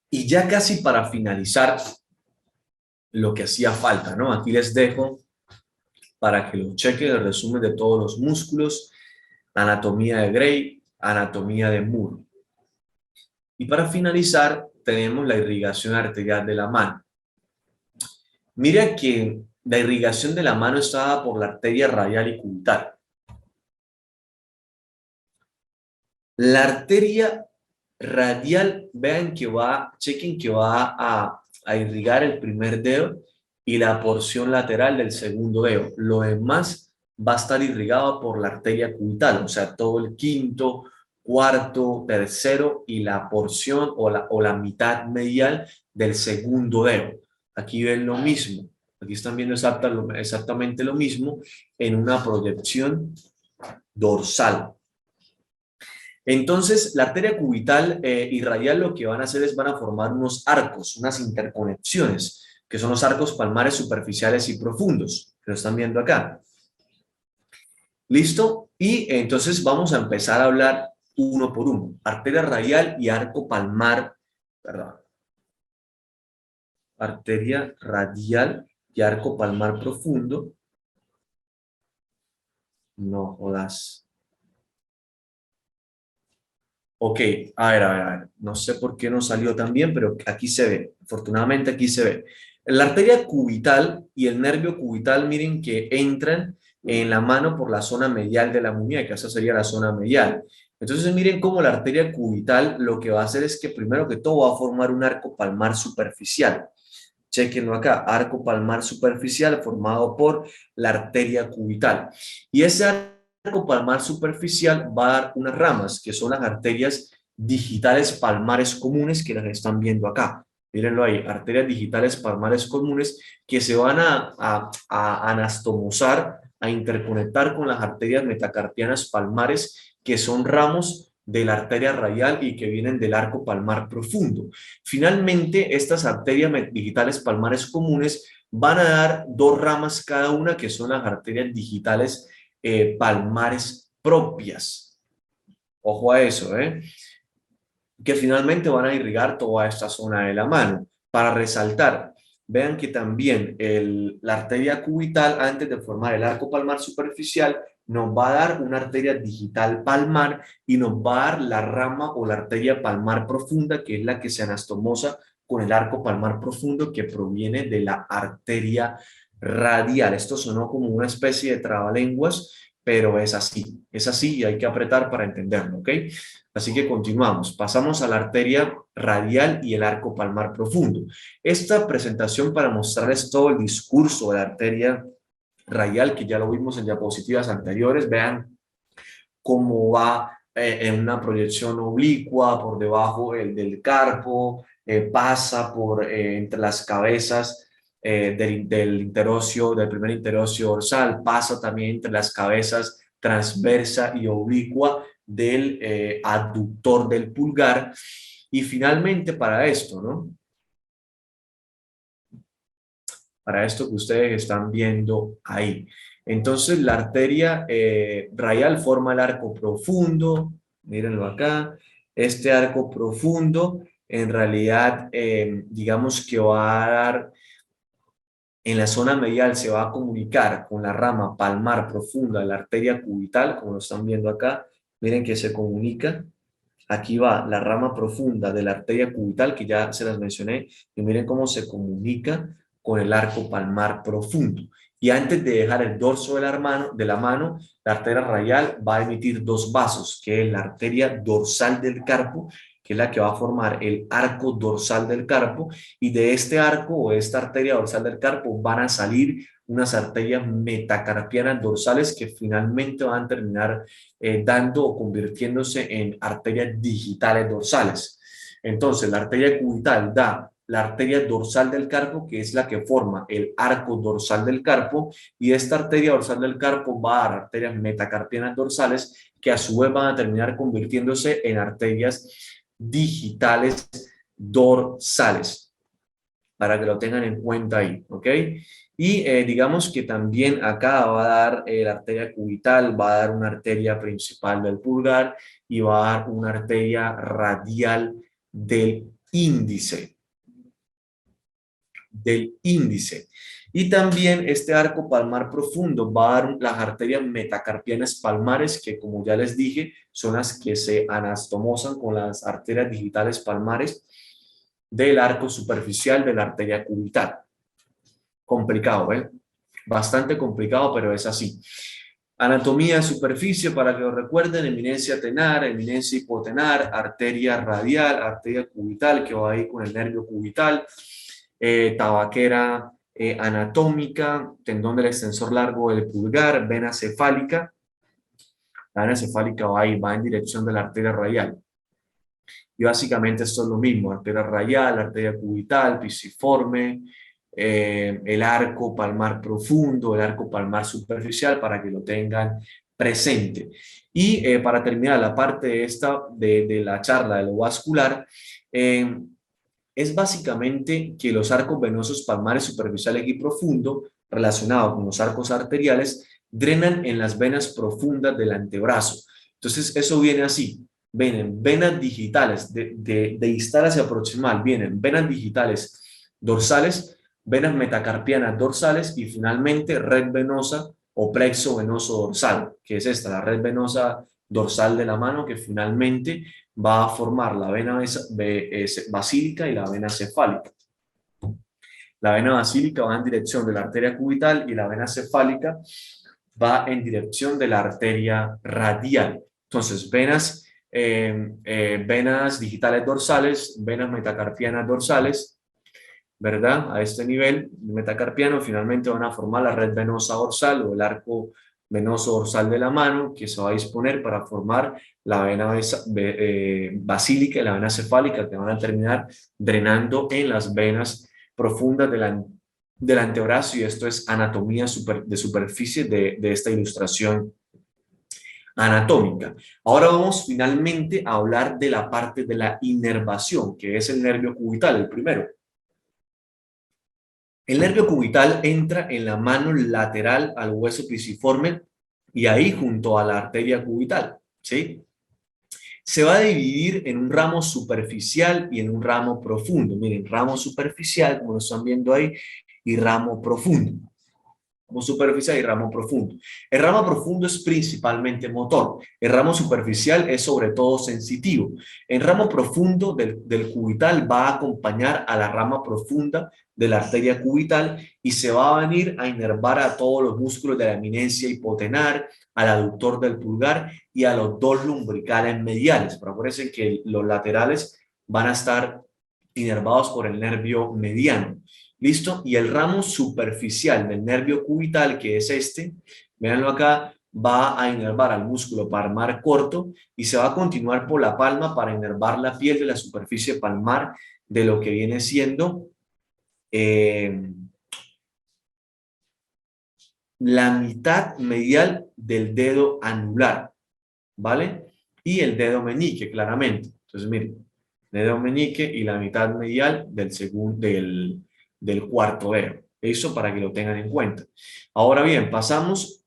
Y ya casi para finalizar lo que hacía falta, ¿no? Aquí les dejo para que lo chequen el resumen de todos los músculos, anatomía de Gray, anatomía de Moore. Y para finalizar tenemos la irrigación arterial de la mano. Mira que la irrigación de la mano está dada por la arteria radial y cubital. La arteria radial, chequen que va a irrigar el primer dedo y la porción lateral del segundo dedo. Lo demás va a estar irrigado por la arteria cubital, o sea, todo el quinto, cuarto, tercero y la porción o la mitad medial del segundo dedo. Aquí ven lo mismo. Aquí están viendo exactamente lo mismo en una proyección dorsal. Entonces, la arteria cubital y radial lo que van a hacer es van a formar unos arcos, unas interconexiones, que son los arcos palmares superficiales y profundos, que lo están viendo acá. ¿Listo? Y entonces vamos a empezar a hablar uno por uno. Arteria radial y arco palmar, perdón. Arteria radial y arco palmar profundo. No jodas. Ok, a ver, no sé por qué no salió tan bien, pero aquí se ve, afortunadamente aquí se ve. La arteria cubital y el nervio cubital, miren que entran en la mano por la zona medial de la muñeca, esa sería la zona medial. Entonces miren cómo la arteria cubital lo que va a hacer es que primero que todo va a formar un arco palmar superficial. Chequenlo acá, arco palmar superficial formado por la arteria cubital. Y ese arco palmar superficial va a dar unas ramas, que son las arterias digitales palmares comunes que las están viendo acá. Mírenlo ahí, arterias digitales palmares comunes que se van a anastomosar a interconectar con las arterias metacarpianas palmares, que son ramos de la arteria radial y que vienen del arco palmar profundo. Finalmente, estas arterias digitales palmares comunes van a dar dos ramas cada una, que son las arterias digitales palmares propias. Ojo a eso, que finalmente van a irrigar toda esta zona de la mano. Para resaltar, vean que también la arteria cubital, antes de formar el arco palmar superficial, nos va a dar una arteria digital palmar y nos va a dar la rama o la arteria palmar profunda, que es la que se anastomosa con el arco palmar profundo, que proviene de la arteria radial. Esto sonó como una especie de trabalenguas, pero es así y hay que apretar para entenderlo, ¿ok? Así que continuamos. Pasamos a la arteria radial y el arco palmar profundo. Esta presentación para mostrarles todo el discurso de la arteria radial, que ya lo vimos en diapositivas anteriores, vean cómo va en una proyección oblicua por debajo del carpo, pasa por entre las cabezas del interocio, del primer interocio dorsal, pasa también entre las cabezas transversa y oblicua del abductor del pulgar. Y finalmente para esto, ¿no? Para esto que ustedes están viendo ahí. Entonces la arteria radial forma el arco profundo, mírenlo acá, este arco profundo en realidad digamos que va a dar, en la zona medial se va a comunicar con la rama palmar profunda de la arteria cubital, como lo están viendo acá, miren que se comunica. Aquí va la rama profunda de la arteria cubital, que ya se las mencioné, y miren cómo se comunica con el arco palmar profundo. Y antes de dejar el dorso de la mano, la arteria radial va a emitir dos vasos, que es la arteria dorsal del carpo, que es la que va a formar el arco dorsal del carpo, y de este arco o esta arteria dorsal del carpo van a salir unas arterias metacarpianas dorsales que finalmente van a terminar dando o convirtiéndose en arterias digitales dorsales. Entonces, la arteria cubital da la arteria dorsal del carpo, que es la que forma el arco dorsal del carpo, y esta arteria dorsal del carpo va a dar arterias metacarpianas dorsales, que a su vez van a terminar convirtiéndose en arterias digitales dorsales, para que lo tengan en cuenta ahí, ¿ok? Y digamos que también acá va a dar la arteria cubital, va a dar una arteria principal del pulgar y va a dar una arteria radial del índice. Y también este arco palmar profundo va a dar las arterias metacarpianas palmares, que como ya les dije, son las que se anastomosan con las arterias digitales palmares del arco superficial de la arteria cubital. Complicado, ¿eh? Bastante complicado, pero es así. Anatomía de superficie, para que lo recuerden: eminencia tenar, eminencia hipotenar, arteria radial, arteria cubital, que va ahí con el nervio cubital, tabaquera anatómica, tendón del extensor largo del pulgar, vena cefálica. La vena cefálica va ahí, va en dirección de la arteria radial. Y básicamente esto es lo mismo: arteria radial, arteria cubital, pisiforme, el arco palmar profundo, el arco palmar superficial, para que lo tengan presente. Y para terminar la parte esta de la charla de lo vascular, es básicamente que los arcos venosos palmares superficiales y profundos, relacionados con los arcos arteriales, drenan en las venas profundas del antebrazo. Entonces eso viene así: vienen venas digitales de distal hacia proximal, vienen venas digitales dorsales, venas metacarpianas dorsales y finalmente red venosa o plexo venoso dorsal, que es esta, la red venosa dorsal de la mano, que finalmente va a formar la vena basílica y la vena cefálica. La vena basílica va en dirección de la arteria cubital y la vena cefálica va en dirección de la arteria radial. Entonces, venas digitales dorsales, venas metacarpianas dorsales, ¿verdad? A este nivel metacarpiano finalmente van a formar la red venosa dorsal o el arco venoso dorsal de la mano, que se va a disponer para formar la vena basílica y la vena cefálica, que van a terminar drenando en las venas profundas del antebrazo y esto es anatomía de superficie de esta ilustración anatómica. Ahora vamos finalmente a hablar de la parte de la inervación, que es el nervio cubital, el primero. El nervio cubital entra en la mano lateral al hueso pisiforme y ahí junto a la arteria cubital, ¿sí? Se va a dividir en un ramo superficial y en un ramo profundo. Miren, ramo superficial, como lo están viendo ahí, y ramo profundo. Ramo superficial y ramo profundo. El ramo profundo es principalmente motor. El ramo superficial es sobre todo sensitivo. El ramo profundo del cubital va a acompañar a la rama profunda de la arteria cubital y se va a venir a inervar a todos los músculos de la eminencia hipotenar, al aductor del pulgar y a los dos lumbricales mediales. Pero acuérdense que los laterales van a estar inervados por el nervio mediano. ¿Listo? Y el ramo superficial del nervio cubital, que es este, véanlo acá, va a inervar al músculo palmar corto y se va a continuar por la palma para inervar la piel de la superficie palmar de lo que viene siendo la mitad medial del dedo anular, ¿vale? Y el dedo meñique, claramente. Entonces, miren, dedo meñique y la mitad medial del cuarto dedo. Eso para que lo tengan en cuenta. Ahora bien, pasamos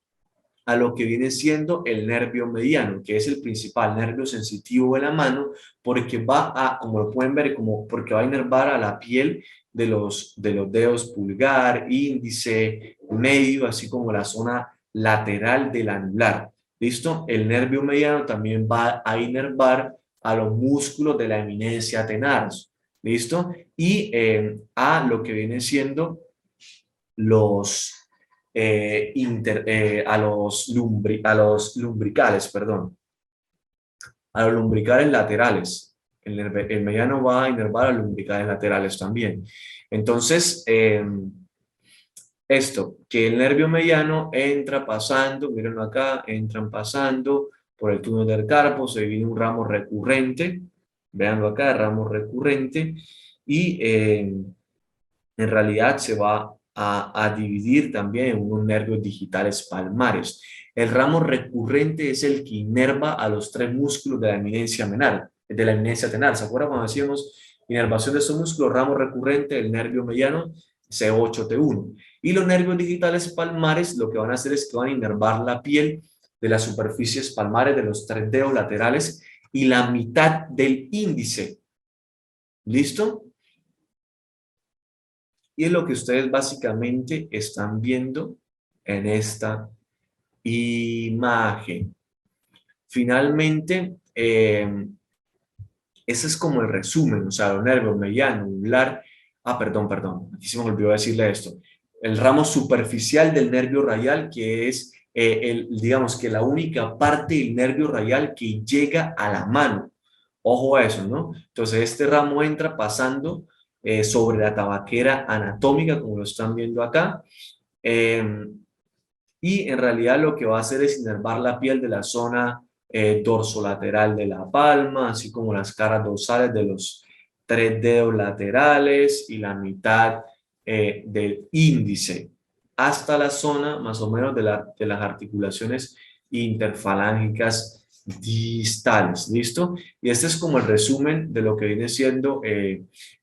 a lo que viene siendo el nervio mediano, que es el principal nervio sensitivo de la mano, porque va a, como lo pueden ver, porque va a inervar a la piel de los dedos pulgar, índice, medio, así como la zona lateral del anular. ¿Listo? El nervio mediano también va a inervar a los músculos de la eminencia tenares. ¿Listo? Y a lo que viene siendo los a los lumbricales, perdón, a los lumbricales laterales. El mediano va a inervar a los lumbricales laterales también. Entonces, esto, que el nervio mediano entra pasando, mírenlo acá, entran pasando por el túnel del carpo, se divide un ramo recurrente, véanlo acá, ramo recurrente, y en realidad se va a dividir también en unos nervios digitales palmares. El ramo recurrente es el que inerva a los tres músculos de la eminencia tenar. ¿Se acuerdan cuando decíamos inervación de esos músculos? Ramo recurrente, el nervio mediano, C8, T1. Y los nervios digitales palmares lo que van a hacer es que van a inervar la piel de las superficies palmares de los tres dedos laterales y la mitad del índice. ¿Listo? Y es lo que ustedes básicamente están viendo en esta imagen. Finalmente, ese es como el resumen, o sea, los nervios mediano, anular. Perdón, aquí se me olvidó decirle esto. El ramo superficial del nervio radial, que es, digamos que la única parte del nervio radial que llega a la mano. Ojo a eso, ¿no? Entonces, este ramo entra pasando sobre la tabaquera anatómica, como lo están viendo acá. Y en realidad lo que va a hacer es inervar la piel de la zona dorsolateral de la palma, así como las caras dorsales de los tres dedos laterales y la mitad del índice, hasta la zona más o menos de las articulaciones interfalángicas distales. ¿Listo? Y este es como el resumen de lo que viene siendo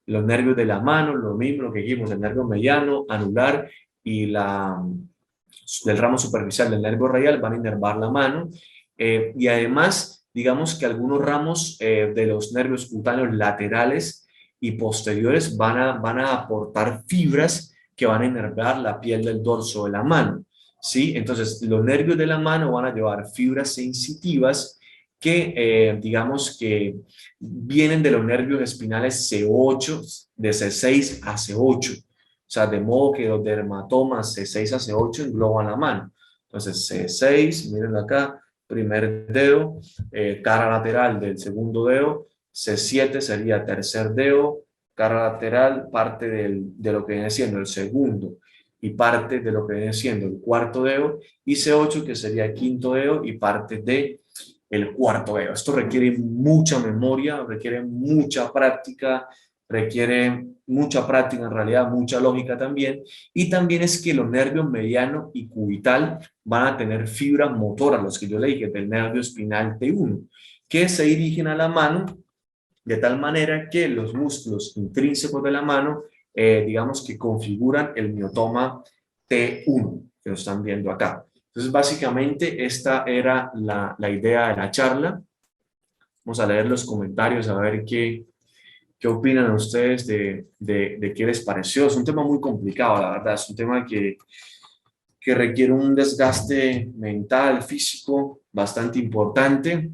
los nervios de la mano, lo mismo lo que dijimos, el nervio mediano, anular y del ramo superficial del nervio radial van a inervar la mano y además digamos que algunos ramos de los nervios cutáneos laterales y posteriores van a aportar fibras que van a inervar la piel del dorso de la mano, ¿sí? Entonces los nervios de la mano van a llevar fibras sensitivas que digamos que vienen de los nervios espinales C8, de C6 a C8. O sea, de modo que los dermatomas C6 a C8 engloban la mano. Entonces, C6, miren acá, primer dedo, cara lateral del segundo dedo, C7 sería tercer dedo, cara lateral, parte de lo que viene siendo el segundo y parte de lo que viene siendo el cuarto dedo, y C8 que sería el quinto dedo y parte de el cuarto dedo. Esto requiere mucha memoria, requiere mucha práctica, requiere mucha práctica en realidad, mucha lógica también, y también es que los nervios mediano y cubital van a tener fibras motoras, los que yo le dije, del nervio espinal T1, que se dirigen a la mano de tal manera que los músculos intrínsecos de la mano, digamos que configuran el miotoma T1, que lo están viendo acá. Entonces, básicamente, esta era la idea de la charla. Vamos a leer los comentarios, a ver qué opinan ustedes de qué les pareció. Es un tema muy complicado, la verdad. Es un tema que requiere un desgaste mental, físico, bastante importante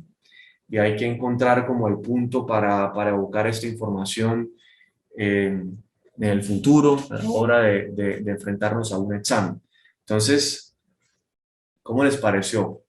y hay que encontrar como el punto para evocar esta información en el futuro, a la hora de enfrentarnos a un examen. Entonces, ¿cómo les pareció?